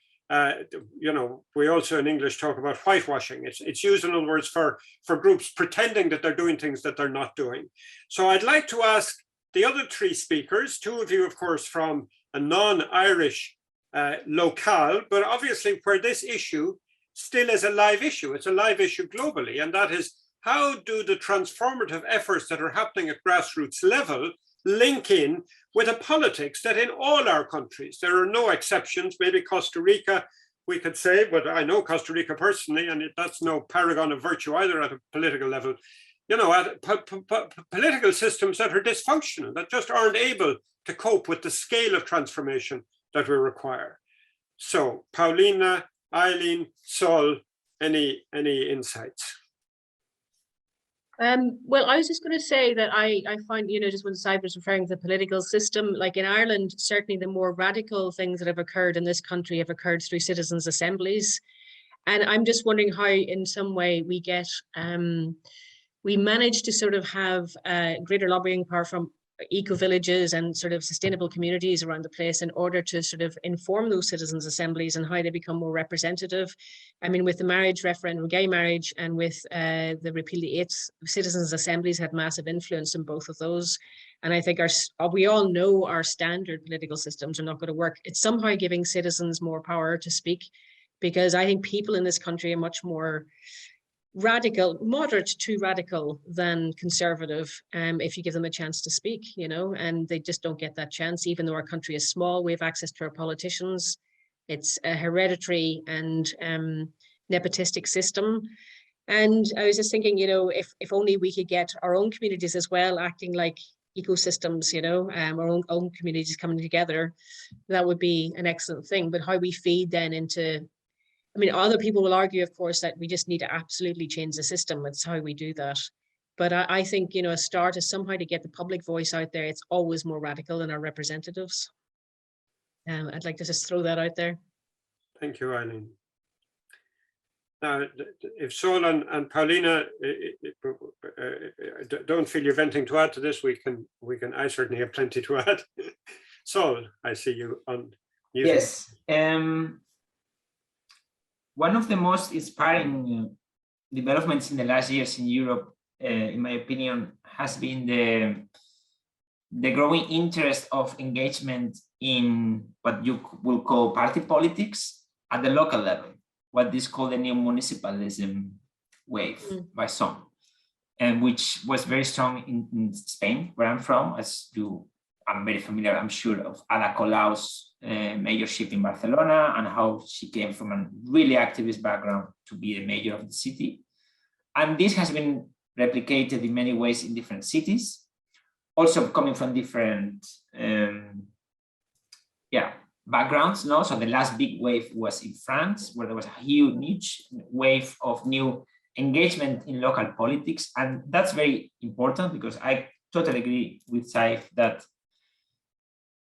B: we also in English talk about whitewashing. It's used, in other words, for groups pretending that they're doing things that they're not doing. So I'd like to ask the other three speakers, two of you, of course, from a non-Irish locale, but obviously where this issue still is a live issue. It's a live issue globally, and that is, how do the transformative efforts that are happening at grassroots level link in with a politics that in all our countries, there are no exceptions, maybe Costa Rica, we could say, but I know Costa Rica personally, and that's no paragon of virtue either at a political level, you know, political systems that are dysfunctional, that just aren't able to cope with the scale of transformation that we require. So, Pauliina, Eileen, Sol, any insights?
E: Well, I was just going to say that I find, you know, just when Sadhbh was referring to the political system, like in Ireland, certainly the more radical things that have occurred in this country have occurred through citizens' assemblies. And I'm just wondering how, in some way, we get, we manage to sort of have greater lobbying power from eco-villages and sort of sustainable communities around the place in order to sort of inform those citizens' assemblies and how they become more representative. I mean, with the marriage referendum, gay marriage, and with the repeal of the 8th, citizens' assemblies had massive influence in both of those. And I think we all know our standard political systems are not going to work. It's somehow giving citizens more power to speak, because I think people in this country are much more radical, moderate to radical than conservative, if you give them a chance to speak, you know, and they just don't get that chance. Even though our country is small, we have access to our politicians. It's a hereditary and nepotistic system. And I was just thinking, you know, if only we could get our own communities as well acting like ecosystems, you know, our own communities coming together, that would be an excellent thing. But how we feed then into, I mean, other people will argue, of course, that we just need to absolutely change the system. It's how we do that. But I think, you know, a start is somehow to get the public voice out there. It's always more radical than our representatives. I'd like to just throw that out there.
B: Thank you, Eileen. Now, if Sol and Pauliina don't feel you're venting to add to this, I certainly have plenty to add. Sol, I see you on mute.
G: Yes. One of the most inspiring developments in the last years in Europe, in my opinion, has been the growing interest of engagement in what you will call party politics at the local level, what is called the new municipalism wave by some, and which was very strong in Spain, where I'm from, as I'm very familiar, I'm sure, of Ada Colau's mayorship in Barcelona and how she came from a really activist background to be the mayor of the city. And this has been replicated in many ways in different cities, also coming from different backgrounds. No? So the last big wave was in France, where there was a huge wave of new engagement in local politics. And that's very important, because I totally agree with Sadhbh that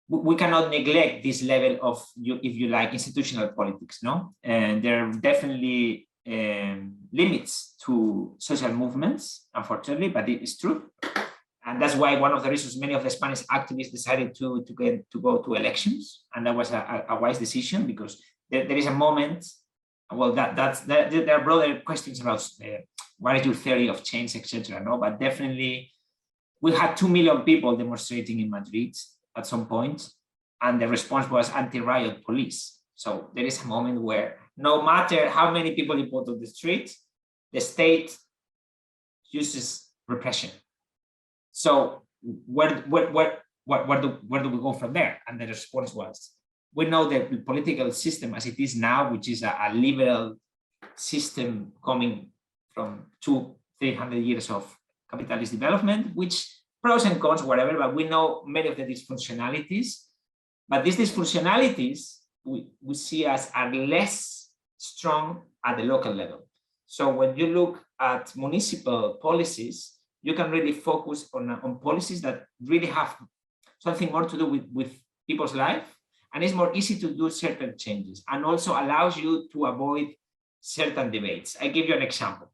G: we cannot neglect this level of, if you like, institutional politics, no? And there are definitely limits to social movements, unfortunately, but it is true. And that's why one of the reasons many of the Spanish activists decided to go to elections. And that was a wise decision, because there is a moment, well, there are broader questions about what is your theory of change, etc. No, but definitely we had 2 million people demonstrating in Madrid at some point, and the response was anti-riot police. So there is a moment where no matter how many people you put on the street, the state uses repression. So where do we go from there? And the response was, we know that the political system as it is now, which is a liberal system coming from 200-300 years of capitalist development, which pros and cons, whatever, but we know many of the dysfunctionalities. But these dysfunctionalities we see as are less strong at the local level. So when you look at municipal policies, you can really focus on policies that really have something more to do with people's life, and it's more easy to do certain changes, and also allows you to avoid certain debates. I give you an example.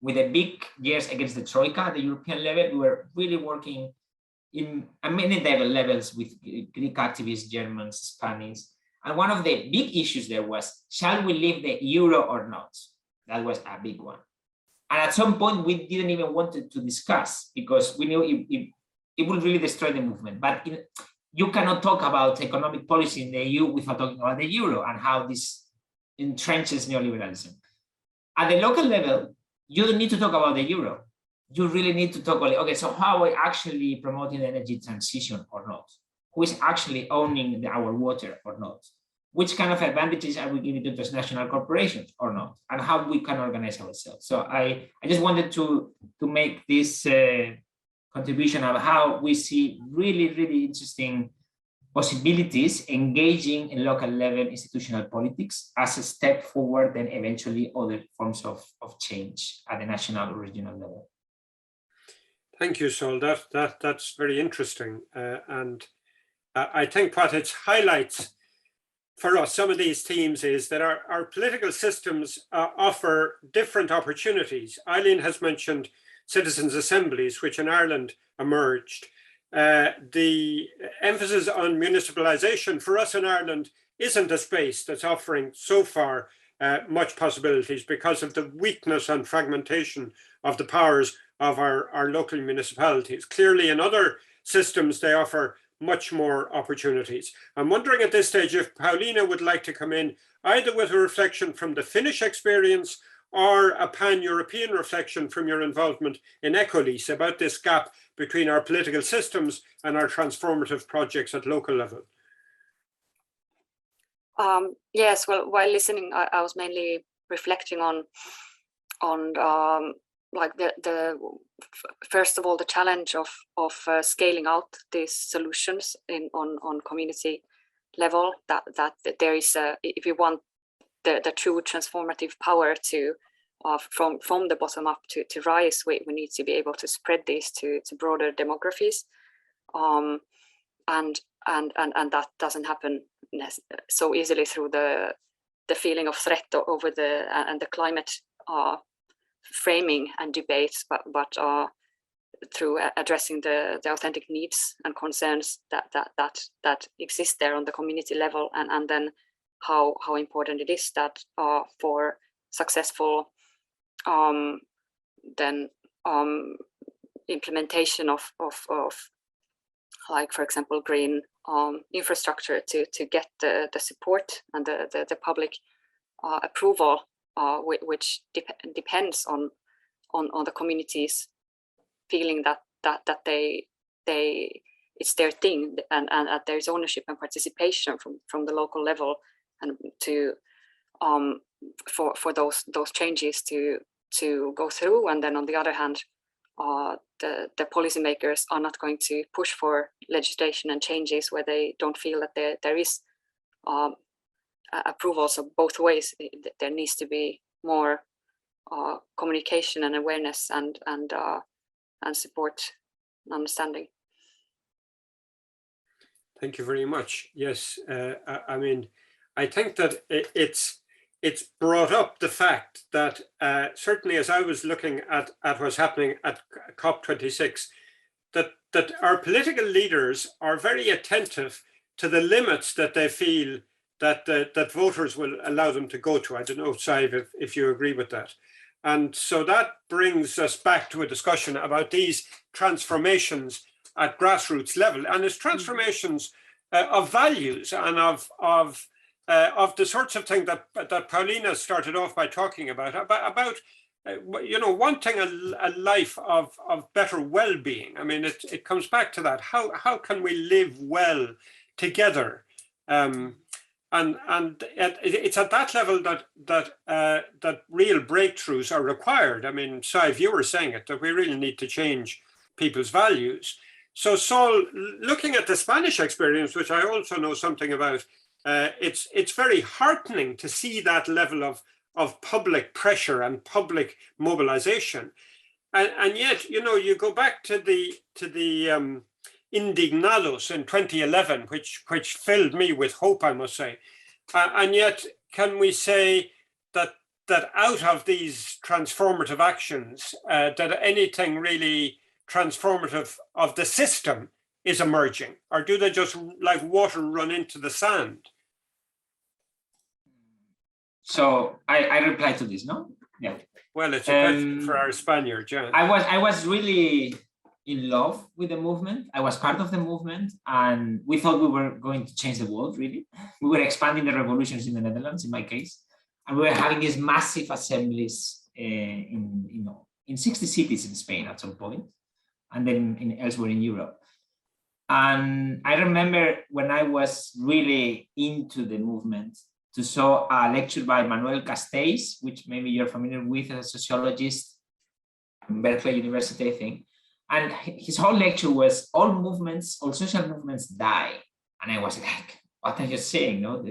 G: With the big years against the Troika at the European level, we were really working in many levels with Greek activists, Germans, Spanish. And one of the big issues there was, shall we leave the euro or not? That was a big one. And at some point, we didn't even want to discuss, because we knew it would really destroy the movement. But you cannot talk about economic policy in the EU without talking about the euro and how this entrenches neoliberalism. At the local level, you don't need to talk about the euro. You really need to talk about, okay, so how are we actually promoting the energy transition or not? Who is actually owning our water or not? Which kind of advantages are we giving to transnational corporations or not? And how we can organize ourselves. So I just wanted to to make this contribution of how we see really, really interesting possibilities engaging in local level institutional politics as a step forward, then eventually other forms of change at the national or regional level.
B: Thank you, Sol. That's very interesting. And I think what it highlights for us, some of these themes, is that our political systems offer different opportunities. Eileen has mentioned citizens' assemblies, which in Ireland emerged. The emphasis on municipalisation for us in Ireland isn't a space that's offering so far much possibilities because of the weakness and fragmentation of the powers of our local municipalities. Clearly in other systems they offer much more opportunities. I'm wondering at this stage if Pauliina would like to come in either with a reflection from the Finnish experience or a pan-European reflection from your involvement in Ecolise about this gap between our political systems and our transformative projects at local level.
F: Yes, well, while listening, I was mainly reflecting on like the first of all the challenge of scaling out these solutions on community level. That there is if you want the true transformative power to from the bottom up to rise, we need to be able to spread this to broader demographies, and that doesn't happen so easily through the feeling of threat over the climate framing and debates, but through addressing the authentic needs and concerns that exist there on the community level, and then how important it is that for successful implementation of like, for example, green infrastructure to get the support and the public approval, which depends on the communities feeling that they it's their thing, and that there's ownership and participation from the local level, and to for those changes to go through. And then on the other hand, the policymakers are not going to push for legislation and changes where they don't feel that there is approval. So both ways, there needs to be more communication and awareness and support and understanding.
B: Thank you very much. Yes, I mean, I think that it's brought up the fact that certainly as I was looking at what's happening at COP26, that our political leaders are very attentive to the limits that they feel that voters will allow them to go to. I don't know, Sadhbh, if you agree with that. And so that brings us back to a discussion about these transformations at grassroots level, and it's transformations of values and of the sorts of thing that Pauliina started off by talking about you know, wanting a life of better well-being. I mean, it comes back to that. How can we live well together? And it's at that level that real breakthroughs are required. I mean, Sadhbh, you were saying it, that we really need to change people's values. So Sol, looking at the Spanish experience, which I also know something about, it's very heartening to see that level of public pressure and public mobilization. And yet, you know, you go back to the Indignados in 2011, which filled me with hope, I must say. And yet, can we say that out of these transformative actions, that anything really transformative of the system is emerging, or do they just like water run into the sand?
G: So I reply to this, no? Yeah.
B: Well, it's a question for our Spaniard, John.
G: I was really in love with the movement. I was part of the movement, and we thought we were going to change the world, really. We were expanding the revolutions in the Netherlands, in my case, and we were having these massive assemblies in 60 cities in Spain at some point, and then elsewhere in Europe. And I remember when I was really into the movement, to saw a lecture by Manuel Castells, which maybe you're familiar with as a sociologist, Berkeley University, I think. And his whole lecture was all movements, all social movements die. And I was like, what are you saying? No?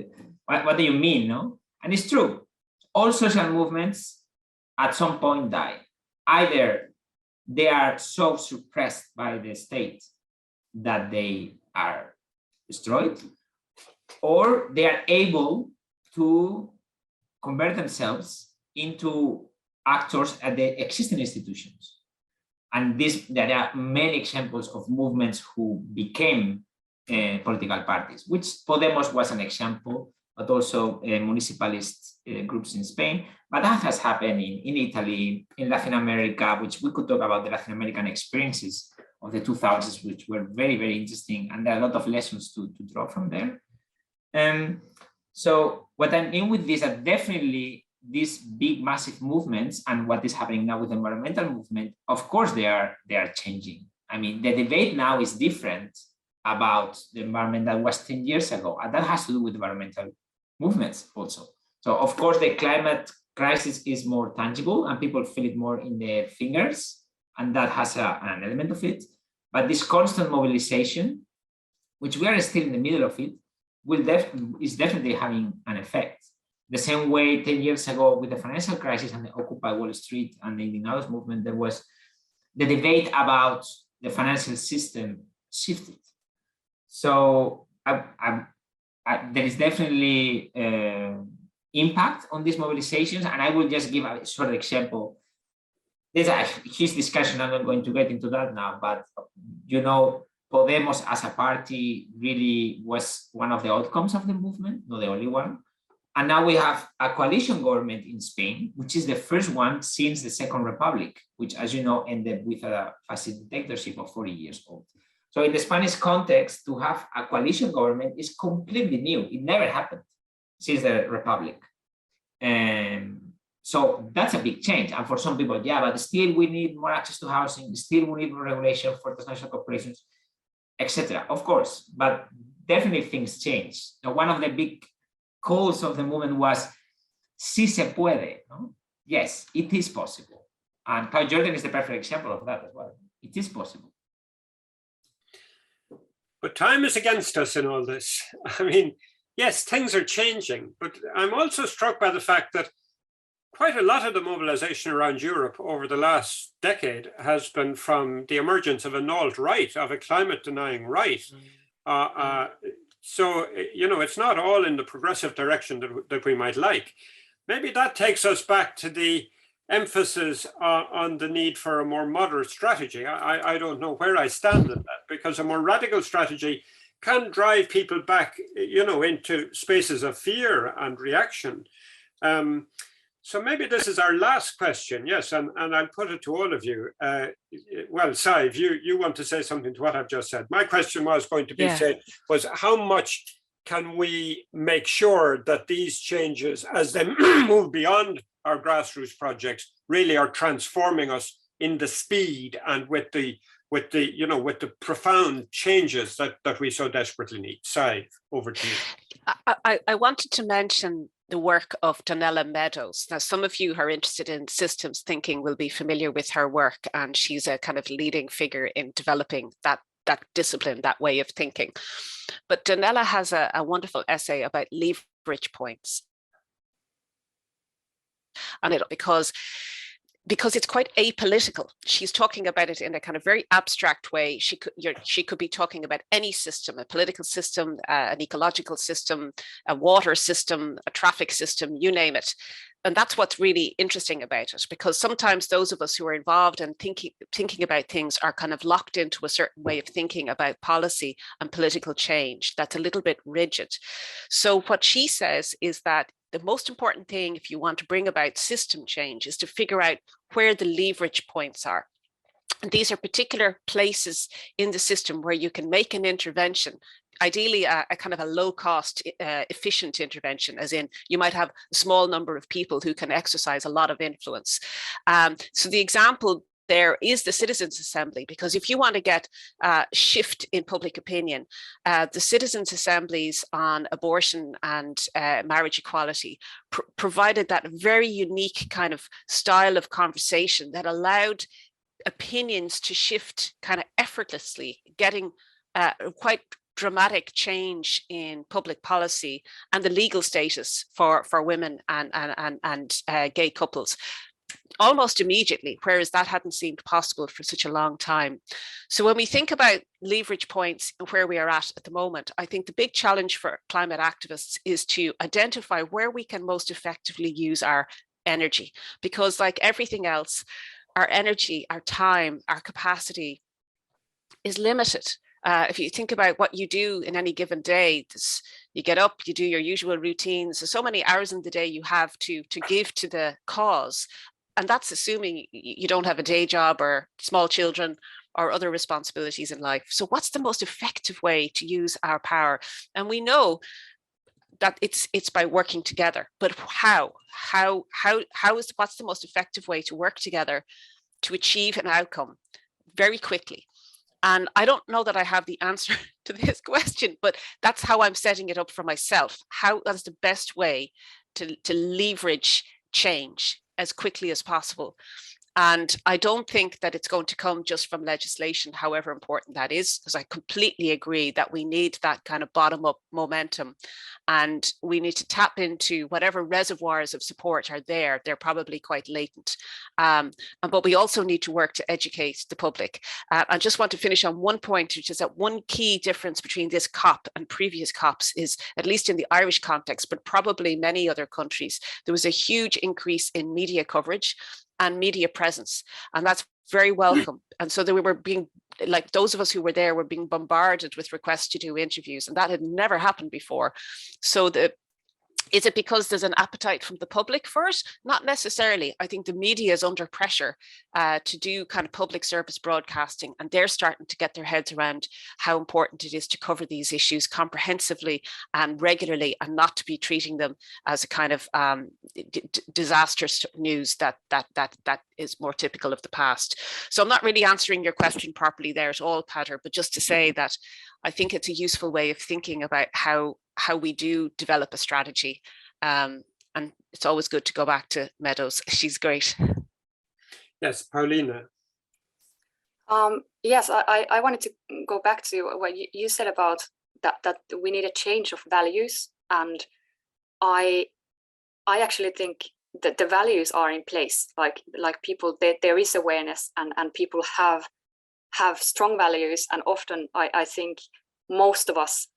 G: What do you mean? No? And it's true. All social movements at some point die. Either they are so suppressed by the state that they are destroyed, or they are able to convert themselves into actors at the existing institutions. And there are many examples of movements who became political parties, which Podemos was an example, but also municipalist groups in Spain. But that has happened in Italy, in Latin America, which we could talk about the Latin American experiences of the 2000s, which were very, very interesting. And there are a lot of lessons to draw from there. So what I mean with this, that definitely these big, massive movements and what is happening now with the environmental movement, of course, they are changing. I mean, the debate now is different about the environment that was 10 years ago. And that has to do with environmental movements also. So of course, the climate crisis is more tangible and people feel it more in their fingers. And that has an element of it. But this constant mobilization, which we are still in the middle of it, is definitely having an effect. The same way 10 years ago with the financial crisis and the Occupy Wall Street and the Indignados movement, there was the debate about the financial system shifted. So there is definitely impact on these mobilizations. And I will just give a short example. There's a huge discussion, I'm not going to get into that now, but you know, Podemos as a party really was one of the outcomes of the movement, not the only one. And now we have a coalition government in Spain, which is the first one since the Second Republic, which, as you know, ended with a fascist dictatorship of 40 years old. So in the Spanish context, to have a coalition government is completely new. It never happened since the Republic. So that's a big change. And for some people, yeah, but still we need more access to housing, still we need more regulation for transnational corporations, etc. Of course, but definitely things change. Now, one of the big calls of the movement was, si se puede, no? Yes, it is possible. And Cloughjordan is the perfect example of that as well. It is possible.
B: But time is against us in all this. I mean, yes, things are changing, but I'm also struck by the fact that quite a lot of the mobilization around Europe over the last decade has been from the emergence of an alt-right, of a climate-denying right. So, you know, it's not all in the progressive direction that we might like. Maybe that takes us back to the emphasis on the need for a more moderate strategy. I don't know where I stand in that, because a more radical strategy can drive people back, you know, into spaces of fear and reaction. So maybe this is our last question, yes, and I'll put it to all of you. Well, Sadhbh, you want to say something to what I've just said. My question was going to be was how much can we make sure that these changes, as they move beyond our grassroots projects, really are transforming us in the speed and with the profound changes that we so desperately need. Sadhbh, over to you.
C: I wanted to mention the work of Donella Meadows. Now, some of you who are interested in systems thinking will be familiar with her work, and she's a kind of leading figure in developing that discipline, that way of thinking. But Donella has a wonderful essay about leverage points. And because it's quite apolitical. She's talking about it in a kind of very abstract way. She could be talking about any system, a political system, an ecological system, a water system, a traffic system, you name it. And that's what's really interesting about it, because sometimes those of us who are involved in thinking about things are kind of locked into a certain way of thinking about policy and political change that's a little bit rigid. So what she says is that the most important thing, if you want to bring about system change, is to figure out where the leverage points are. And these are particular places in the system where you can make an intervention, ideally a kind of a low cost, efficient intervention, as in you might have a small number of people who can exercise a lot of influence. So the example there is the Citizens' Assembly, because if you want to get a shift in public opinion, the Citizens' Assemblies on abortion and marriage equality provided that very unique kind of style of conversation that allowed opinions to shift kind of effortlessly, getting quite dramatic change in public policy and the legal status for women and gay couples almost immediately, whereas that hadn't seemed possible for such a long time. So when we think about leverage points and where we are at the moment, I think the big challenge for climate activists is to identify where we can most effectively use our energy, because like everything else, our energy, our time, our capacity is limited. If you think about what you do in any given day, you get up, you do your usual routines. So many hours in the day you have to give to the cause. And that's assuming you don't have a day job or small children or other responsibilities in life. So what's the most effective way to use our power? And we know that it's by working together, but what's the most effective way to work together to achieve an outcome very quickly? And I don't know that I have the answer to this question, but that's how I'm setting it up for myself. That's the best way to leverage change as quickly as possible. And I don't think that it's going to come just from legislation, however important that is, because I completely agree that we need that kind of bottom-up momentum. And we need to tap into whatever reservoirs of support are there. They're probably quite latent. But we also need to work to educate the public. I just want to finish on one point, which is that one key difference between this COP and previous COPs is, at least in the Irish context, but probably many other countries, there was a huge increase in media coverage and media presence, and that's very welcome. And so that we were being, like those of us who were there were being bombarded with requests to do interviews, and that had never happened before. So is it because there's an appetite from the public for it? Not necessarily. I think the media is under pressure to do kind of public service broadcasting, and they're starting to get their heads around how important it is to cover these issues comprehensively and regularly, and not to be treating them as a kind of disastrous news that is more typical of the past. So I'm not really answering your question properly there at all, Peter, but just to say that I think it's a useful way of thinking about how we do develop a strategy. And it's always good to go back to Meadows. She's great.
B: Yes, Pauliina.
F: Yes, I wanted to go back to what you said about that we need a change of values. And I actually think that the values are in place. Like people, there is awareness, and people have strong values. And often I think most of us,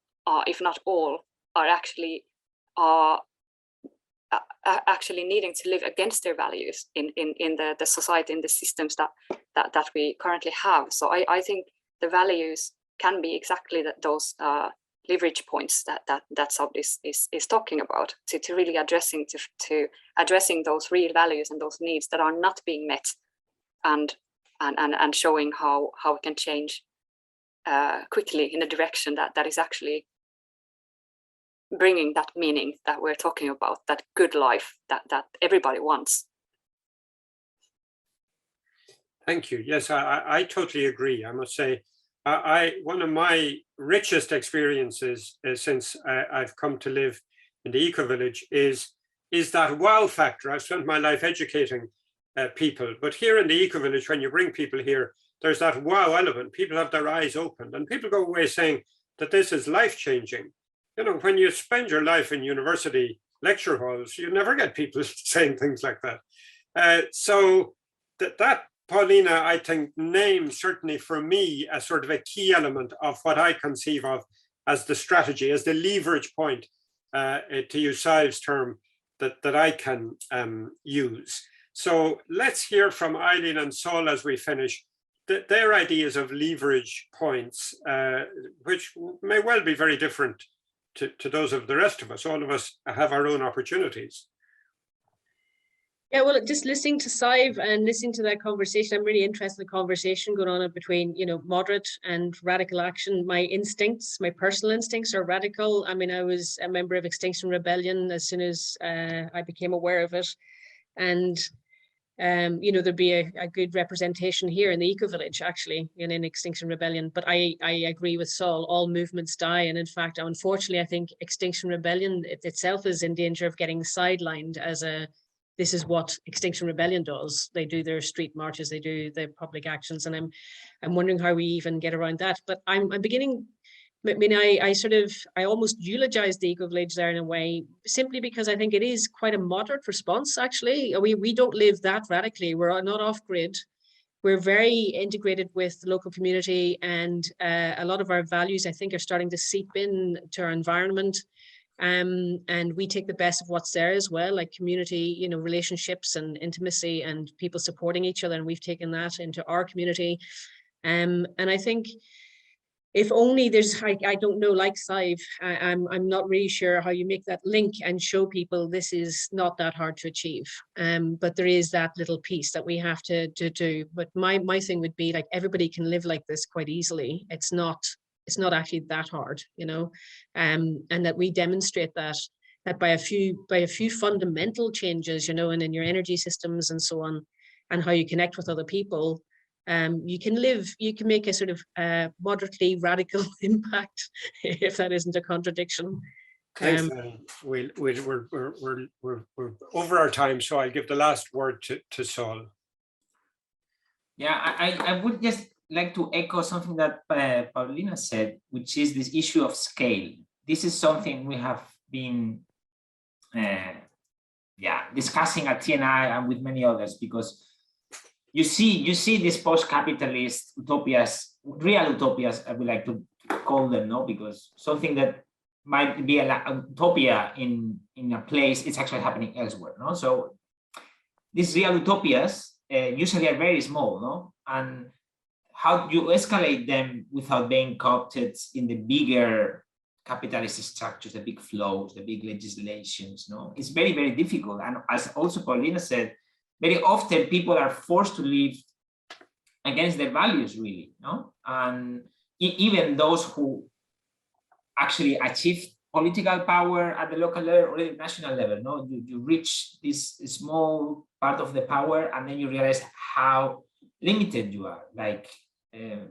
F: if not all, are actually needing to live against their values in the society, in the systems that we currently have. So I think the values can be exactly those leverage points that Sadhbh is talking about, to really addressing those real values and those needs that are not being met, and showing how we can change quickly in a direction that is actually bringing that meaning that we're talking about, that good life that everybody wants.
B: Thank you. Yes, I totally agree. I must say, one of my richest experiences since I've come to live in the Ecovillage is that wow factor. I've spent my life educating people, but here in the Ecovillage, when you bring people here, there's that wow element. People have their eyes opened, and people go away saying that this is life-changing. You know, when you spend your life in university lecture halls, you never get people saying things like that. So that Pauliina, I think, names certainly for me a sort of a key element of what I conceive of as the strategy, as the leverage point, to use Sadhbh's term, that I can use. So let's hear from Eileen and Saul as we finish their ideas of leverage points, which may well be very different to those of the rest of us. All of us have our own opportunities.
E: Yeah, well, just listening to Sadhbh and listening to that conversation, I'm really interested in the conversation going on between, moderate and radical action. My instincts, my personal instincts are radical. I mean, I was a member of Extinction Rebellion as soon as I became aware of it. And you know, there'd be a good representation here in the Ecovillage, actually, in Extinction Rebellion. But I agree with Saul, all movements die. And in fact, unfortunately, I think Extinction Rebellion itself is in danger of getting sidelined as this is what Extinction Rebellion does. They do their street marches, they do their public actions. And I'm wondering how we even get around that. But I'm beginning, I mean, I almost eulogized the Ecovillage there in a way, simply because I think it is quite a moderate response, actually. We don't live that radically. We're not off grid. We're very integrated with the local community, and a lot of our values, I think, are starting to seep in to our environment. And we take the best of what's there as well, like community, you know, relationships and intimacy and people supporting each other. And we've taken that into our community. And I think, if only there's, I don't know, like Sadhbh, I'm not really sure how you make that link and show people this is not that hard to achieve. But there is that little piece that we have to do. But my thing would be, like, everybody can live like this quite easily. It's not actually that hard, you know, and that we demonstrate that by a few fundamental changes, you know, and in your energy systems and so on, and how you connect with other people. You can make a sort of moderately radical impact, if that isn't a contradiction.
B: Thanks, we're over our time, so I'll give the last word to Saul.
G: Yeah, I would just like to echo something that Pauliina said, which is this issue of scale. This is something we have been discussing at TNI and with many others, because you see these post-capitalist utopias, real utopias, I would like to call them, no? Because something that might be a utopia in a place, it's actually happening elsewhere, no? So these real utopias usually are very small, no? And how you escalate them without being co-opted in the bigger capitalist structures, the big flows, the big legislations, no? It's very, very difficult. And as also Pauliina said, very often people are forced to live against their values, really, no? And even those who actually achieve political power at the local level or the national level, no? You reach this small part of the power, and then you realize how limited you are. Like, to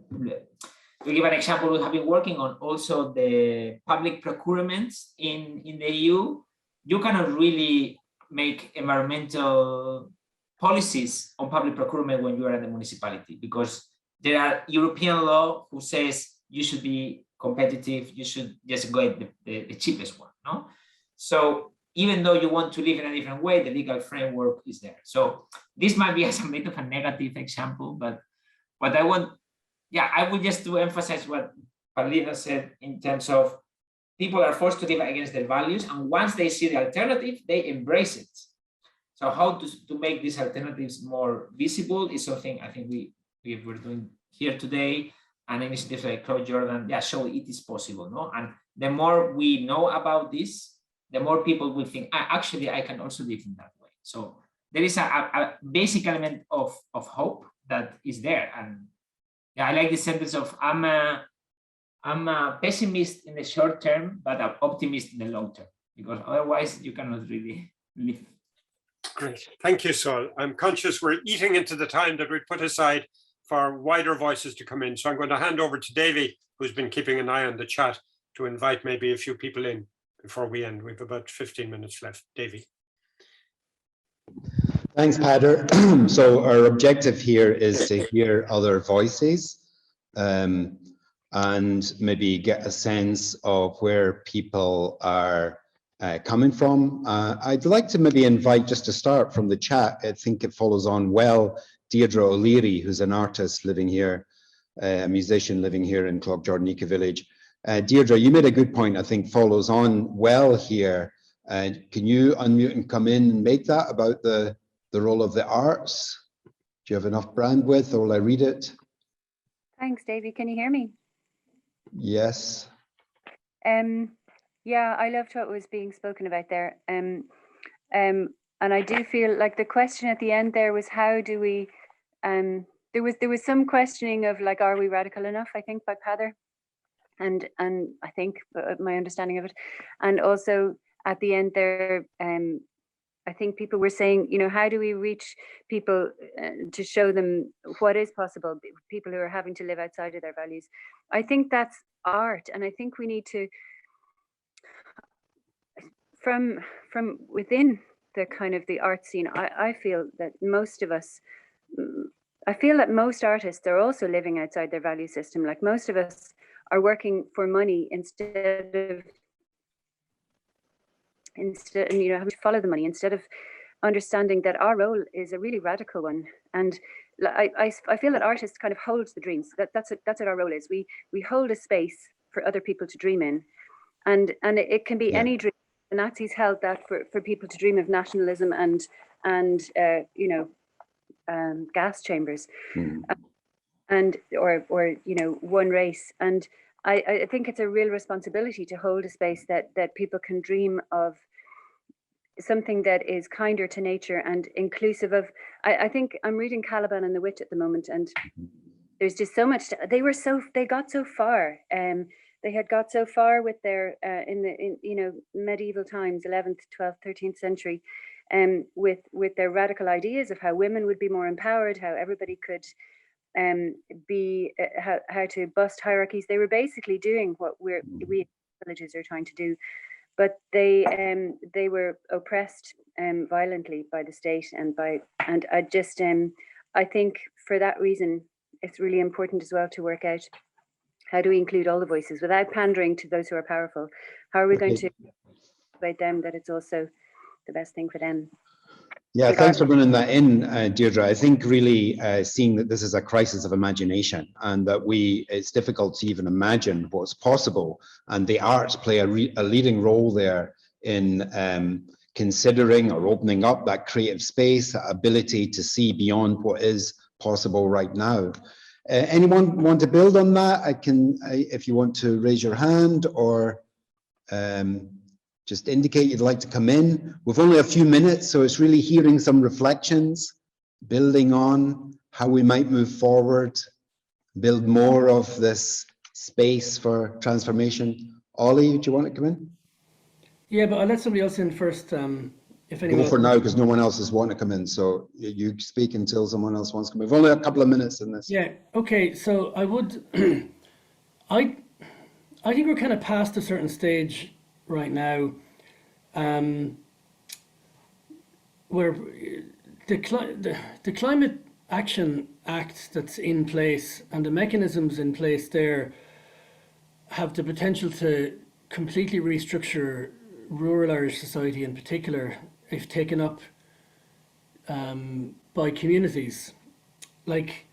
G: give an example, we have been working on also the public procurements in the EU. You cannot really make environmental policies on public procurement when you are in the municipality, because there are European law who says you should be competitive, you should just go at the cheapest one, no? So even though you want to live in a different way, the legal framework is there. So this might be a bit of a negative example, but what I want, I would just to emphasize what Pauliina said in terms of people are forced to live against their values, and once they see the alternative, they embrace it. So how to make these alternatives more visible is something I think we're doing here today, and initiatives like Cloughjordan, show it is possible, no? And the more we know about this, the more people will think, actually, I can also live in that way. So there is a basic element of hope that is there. And I like the sentence of I'm a pessimist in the short term, but an optimist in the long term, because otherwise you cannot really live.
B: Great, thank you, Saul. I'm conscious we're eating into the time that we put aside for wider voices to come in. So I'm going to hand over to Davy, who's been keeping an eye on the chat, to invite maybe a few people in before we end. We have about 15 minutes left. Davy.
D: Thanks, Pader. So our objective here is to hear other voices and maybe get a sense of where people are coming from. I'd like to maybe invite, just to start from the chat, I think it follows on well, Deirdre O'Leary, who's an artist living here, a musician living here in Cloughjordan Ecovillage. Deirdre, you made a good point, I think follows on well here. Can you unmute and come in and make that about the role of the arts? Do you have enough bandwidth, or will I read it?
H: Thanks, Davy. Can you hear me?
D: Yes.
H: Yeah, I loved what was being spoken about there. And I do feel like the question at the end there was, how do we, there was some questioning of like, are we radical enough, I think, by Pader, and I think my understanding of it. And also at the end there, I think people were saying, you know, how do we reach people to show them what is possible, people who are having to live outside of their values? I think that's art. And I think we need to, from within the kind of the art scene, I feel that most of us, I feel that most artists are also living outside their value system. Like most of us are working for money instead of, you know, having to follow the money, instead of understanding that our role is a really radical one. And I feel that artists kind of holds the dreams. That's what our role is. We hold a space for other people to dream in, and it can be any dream. The Nazis held that for people to dream of nationalism and you know, gas chambers, and or you know, one race. And I think it's a real responsibility to hold a space that people can dream of something that is kinder to nature and inclusive of. I think I'm reading Caliban and the Witch at the moment, and there's just so much. They got so far. They had got so far with their in you know, medieval times, 11th, 12th, 13th century, with their radical ideas of how women would be more empowered, how everybody could be how to bust hierarchies. They were basically doing what we villages are trying to do, but they were oppressed violently by the state and I just I think for that reason it's really important as well to work out how do we include all the voices without pandering to those who are powerful. How are we going to persuade them that it's also the best thing for them?
D: Yeah, thanks for bringing that in, Deirdre. I think really seeing that this is a crisis of imagination and that it's difficult to even imagine what's possible, and the arts play a leading role there in considering or opening up that creative space, that ability to see beyond what is possible right now. Anyone want to build on that? If you want to raise your hand or just indicate you'd like to come in. We've only a few minutes, so it's really hearing some reflections, building on how we might move forward, build more of this space for transformation. Ollie, do you want to come in?
I: Yeah, but I'll let somebody else in first. If anyone
D: go for now, because no one else is wanting to come in. So you speak until someone else wants to come in. We've only a couple of minutes in this.
I: Yeah, okay. So I would, I think we're kind of past a certain stage right now, where the Climate Action Act that's in place and the mechanisms in place there have the potential to completely restructure rural Irish society in particular, if taken up by communities. Like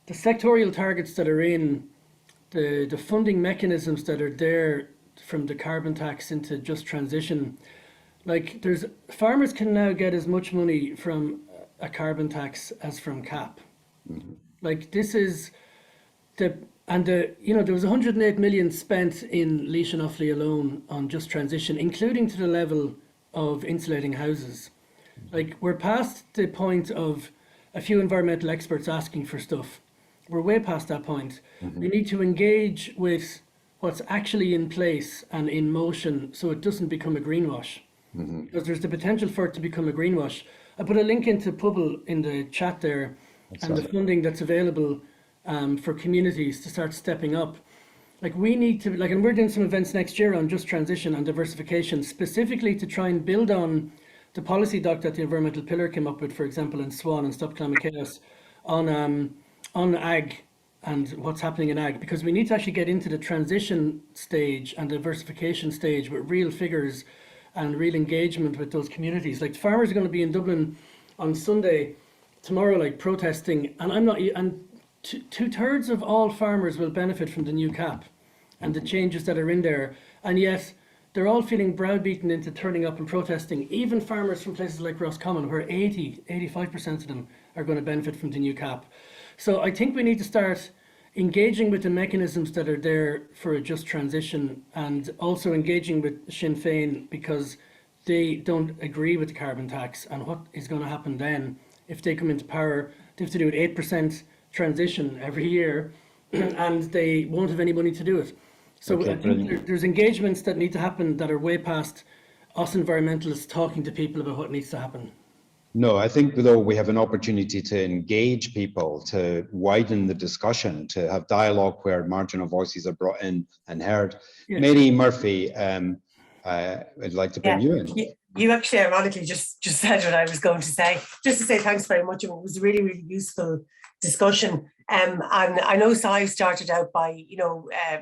I: the sectorial targets that are in, the funding mechanisms that are there from the carbon tax into just transition, like farmers can now get as much money from a carbon tax as from CAP. Like this is you know, there was 108 million spent in Laois and Offaly alone on just transition, including to the level of insulating houses. Like we're past the point of a few environmental experts asking for stuff. We're way past that point. We need to engage with what's actually in place and in motion so it doesn't become a greenwash. Because there's the potential for it to become a greenwash. I put a link into Pubble in the chat there, and the funding that's available for communities to start stepping up. Like we need to, and we're doing some events next year on just transition and diversification, specifically to try and build on the policy doc that the Environmental Pillar came up with, for example, in Swan and Stop Climate Chaos, on ag and what's happening in ag, because we need to actually get into the transition stage and diversification stage with real figures and real engagement with those communities. Like farmers are going to be in Dublin on Sunday, tomorrow, like protesting, and two-thirds of all farmers will benefit from the new CAP and the changes that are in there, and yet they're all feeling browbeaten into turning up and protesting. Even farmers from places like Roscommon, where 85% of them are going to benefit from the new CAP. So I think we need to start engaging with the mechanisms that are there for a just transition, and also engaging with Sinn Féin, because they don't agree with the carbon tax, and what is going to happen then if they come into power. They have to do an 8% transition every year and they won't have any money to do it. So I think there's engagements that need to happen that are way past us environmentalists talking to people about what needs to happen?
D: No, I think though we have an opportunity to engage people, to widen the discussion, to have dialogue where marginal voices are brought in and heard.
I: Yeah.
D: Mary Murphy, I'd like to bring you in.
J: You actually ironically just said what I was going to say. Just to say thanks very much. It was a really, really useful discussion. And I know Si started out by,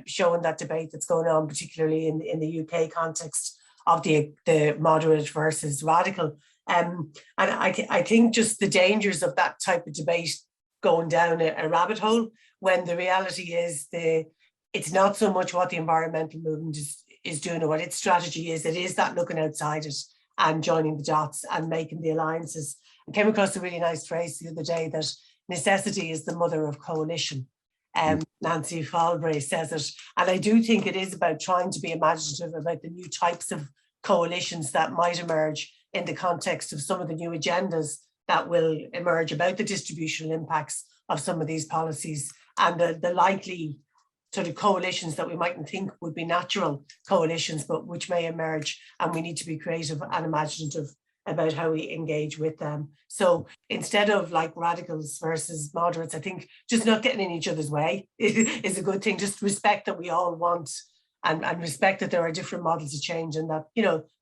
J: showing that debate that's going on, particularly in the UK context of the moderate versus radical. And I think just the dangers of that type of debate going down a rabbit hole, when the reality is it's not so much what the environmental movement is doing or what its strategy is. It is that looking outside it and joining the dots and making the alliances. I came across a really nice phrase the other day that necessity is the mother of coalition. Nancy Falbray says it. And I do think it is about trying to be imaginative about the new types of coalitions that might emerge in the context of some of the new agendas that will emerge about the distributional impacts of some of these policies and the likely sort of coalitions that we mightn't think would be natural coalitions, but which may emerge, and we need to be creative and imaginative about how we engage with them. So instead of like radicals versus moderates, I think just not getting in each other's way is a good thing. Just respect that we all want and respect that there are different models of change and that,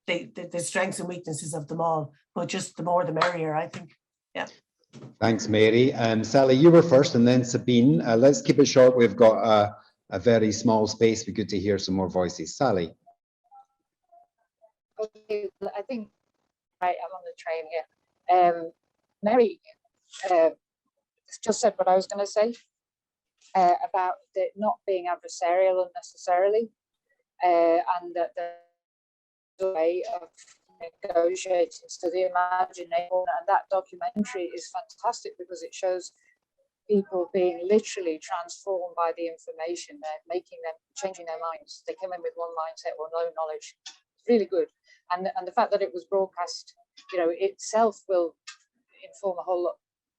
J: the strengths and weaknesses of them all, but just the more the merrier, I think. Yeah.
D: Thanks, Mary. Sally, you were first and then Sabine. Let's keep it short. We've got a very small space. Be good to hear some more voices. Sally.
K: Okay, I think I'm on the train here. Mary just said what I was going to say about it not being adversarial unnecessarily, and that there's a way of negotiating to the imagination. And that documentary is fantastic because it shows people being literally transformed by the information. They're changing their minds. They come in with one mindset or no knowledge. It's really good. And the fact that it was broadcast, itself will inform a whole lot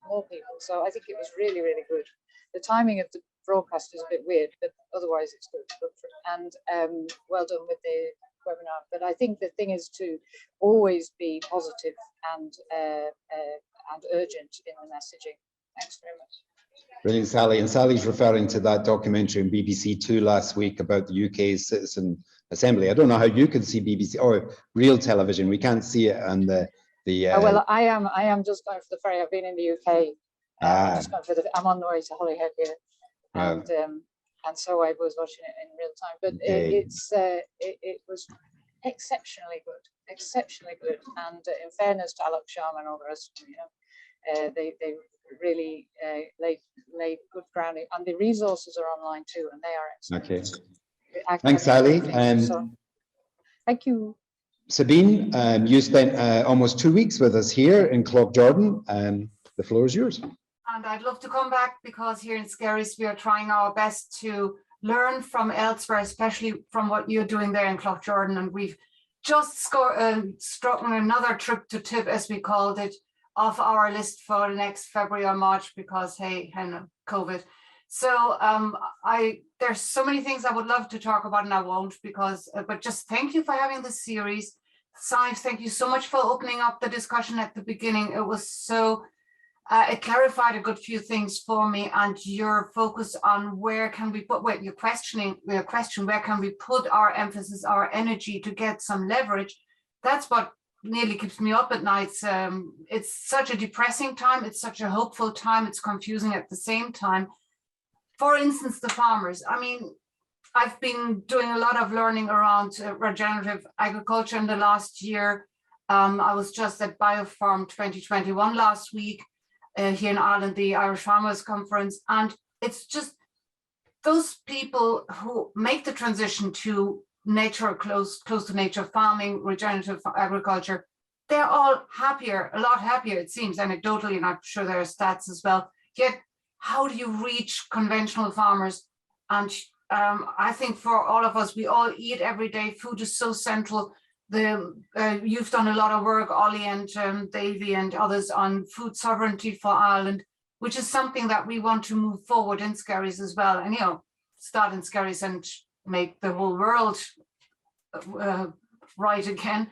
K: more people. So I think it was really, really good. The timing of the broadcast is a bit weird, but otherwise it's good. And well done with the webinar. But I think the thing is to always be positive and urgent in the messaging. Thanks very much.
D: Brilliant, Sally. And Sally's referring to that documentary on BBC Two last week about the UK's Citizen Assembly. I don't know how you can see BBC or real television. We can't see it on the
K: well, I am just going for the ferry. I've been in the UK. I'm just going for I'm on the way to Holyhead here, and so I was watching it in real time. But it was exceptionally good. And in fairness to Alok Sharma and all the rest of them, they really laid good grounding, and the resources are online too, and they are excellent.
D: Okay. Thanks, Sally.
K: Thank you.
D: Sabine, you spent almost 2 weeks with us here in Cloughjordan. The floor is yours.
L: And I'd love to come back because here in Skerries we are trying our best to learn from elsewhere, especially from what you're doing there in Cloughjordan. And we've just struck another trip to Tib, as we called it, off our list for the next February or March because, hey, COVID. So there's so many things I would love to talk about and I won't because, but just thank you for having this series. Si, thank you so much for opening up the discussion at the beginning. It was so, it clarified a good few things for me, and your focus on where can we put, your question, where can we put our emphasis, our energy to get some leverage? That's what nearly keeps me up at night. It's such a depressing time. It's such a hopeful time. It's confusing at the same time. For instance, the farmers. I mean, I've been doing a lot of learning around regenerative agriculture in the last year. I was just at Biofarm 2021 last week here in Ireland, the Irish Farmers Conference. And it's just those people who make the transition to nature, close to nature farming, regenerative agriculture, they're all happier, a lot happier, it seems, anecdotally, and I'm sure there are stats as well. Yet, how do you reach conventional farmers? And I think for all of us, we all eat every day. Food is so central. You've done a lot of work, Ollie and Davy and others, on food sovereignty for Ireland, which is something that we want to move forward in Skerries as well. And, start in Skerries and make the whole world right again.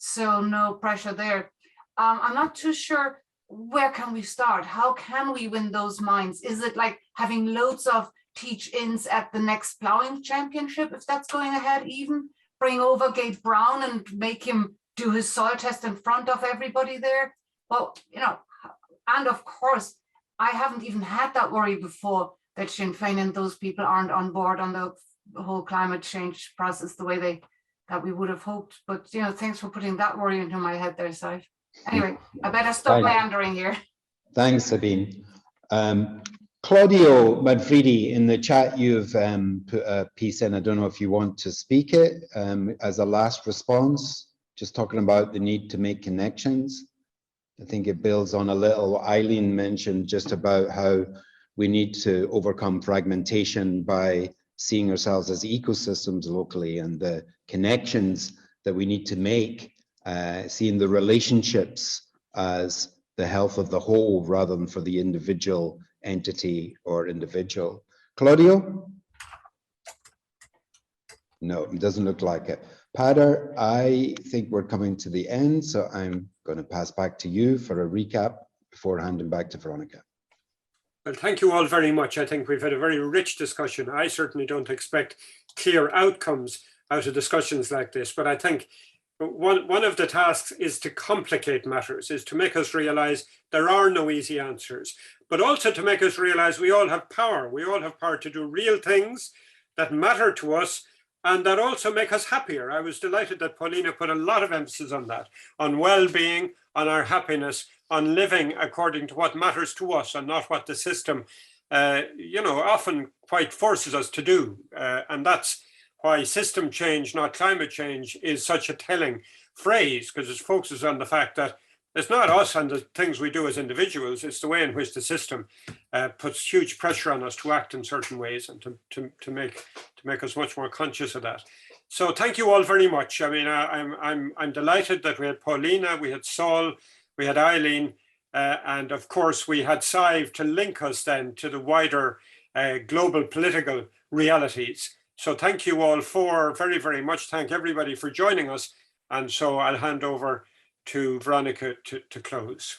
L: so no pressure there. I'm not too sure, where can we start? How can we win those minds? Is it like having loads of teach-ins at the next ploughing championship, if that's going ahead, even bring over Gabe Brown and make him do his soil test in front of everybody there? Well, you know, and of course, I haven't even had that worry before that Sinn Féin and those people aren't on board on the whole climate change process the way that we would have hoped. But, you know, thanks for putting that worry into my head there, Si. Anyway, I better stop meandering here.
D: Thanks, Sabine. Claudio Manfredi, in the chat, you've put a piece in. I don't know if you want to speak it as a last response, just talking about the need to make connections. I think it builds on a little Eileen mentioned just about how we need to overcome fragmentation by seeing ourselves as ecosystems locally, and the connections that we need to make, seeing the relationships as the health of the whole rather than for the individual entity or individual. Claudio? No, it doesn't look like it. Pader, I think we're coming to the end, so I'm going to pass back to you for a recap before handing back to Veronica.
B: Well, thank you all very much. I think we've had a very rich discussion. I certainly don't expect clear outcomes out of discussions like this, but I think one of the tasks is to complicate matters, is to make us realize there are no easy answers, but also to make us realize we all have power. We all have power to do real things that matter to us and that also make us happier. I was delighted that Pauliina put a lot of emphasis on that, on well-being, on our happiness, on living according to what matters to us and not what the system, you know, often quite forces us to do. And that's why system change, not climate change, is such a telling phrase, because it focuses on the fact that it's not us and the things we do as individuals, it's the way in which the system puts huge pressure on us to act in certain ways and to make us much more conscious of that. So thank you all very much. I mean, I'm delighted that we had Pauliina, we had Saul, we had Eileen, and of course we had Sadhbh to link us then to the wider global political realities. So thank you all very, very much. Thank everybody for joining us. And so I'll hand over to Veronica to close.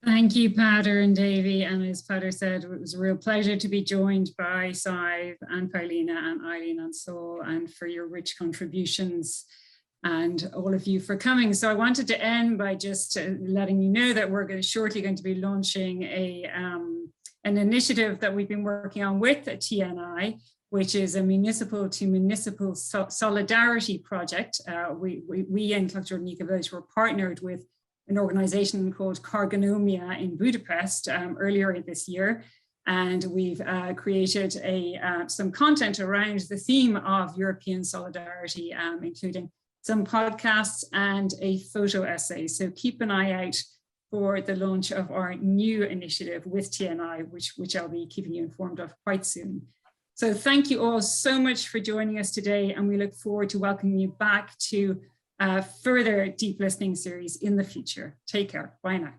A: Thank you, Pader and Davy. And as Pader said, it was a real pleasure to be joined by Sadhbh and Pauliina and Eileen and Saul, and for your rich contributions, and all of you for coming. So I wanted to end by just letting you know that we're shortly going to be launching an initiative that we've been working on with TNI, which is a municipal to municipal solidarity project. We in Cloughjordan Ecovillage were partnered with an organization called Cargonomia in Budapest earlier this year. And we've created some content around the theme of European solidarity, including some podcasts and a photo essay. So keep an eye out for the launch of our new initiative with TNI, which I'll be keeping you informed of quite soon. So thank you all so much for joining us today, and we look forward to welcoming you back to further deep listening series in the future. Take care. Bye now.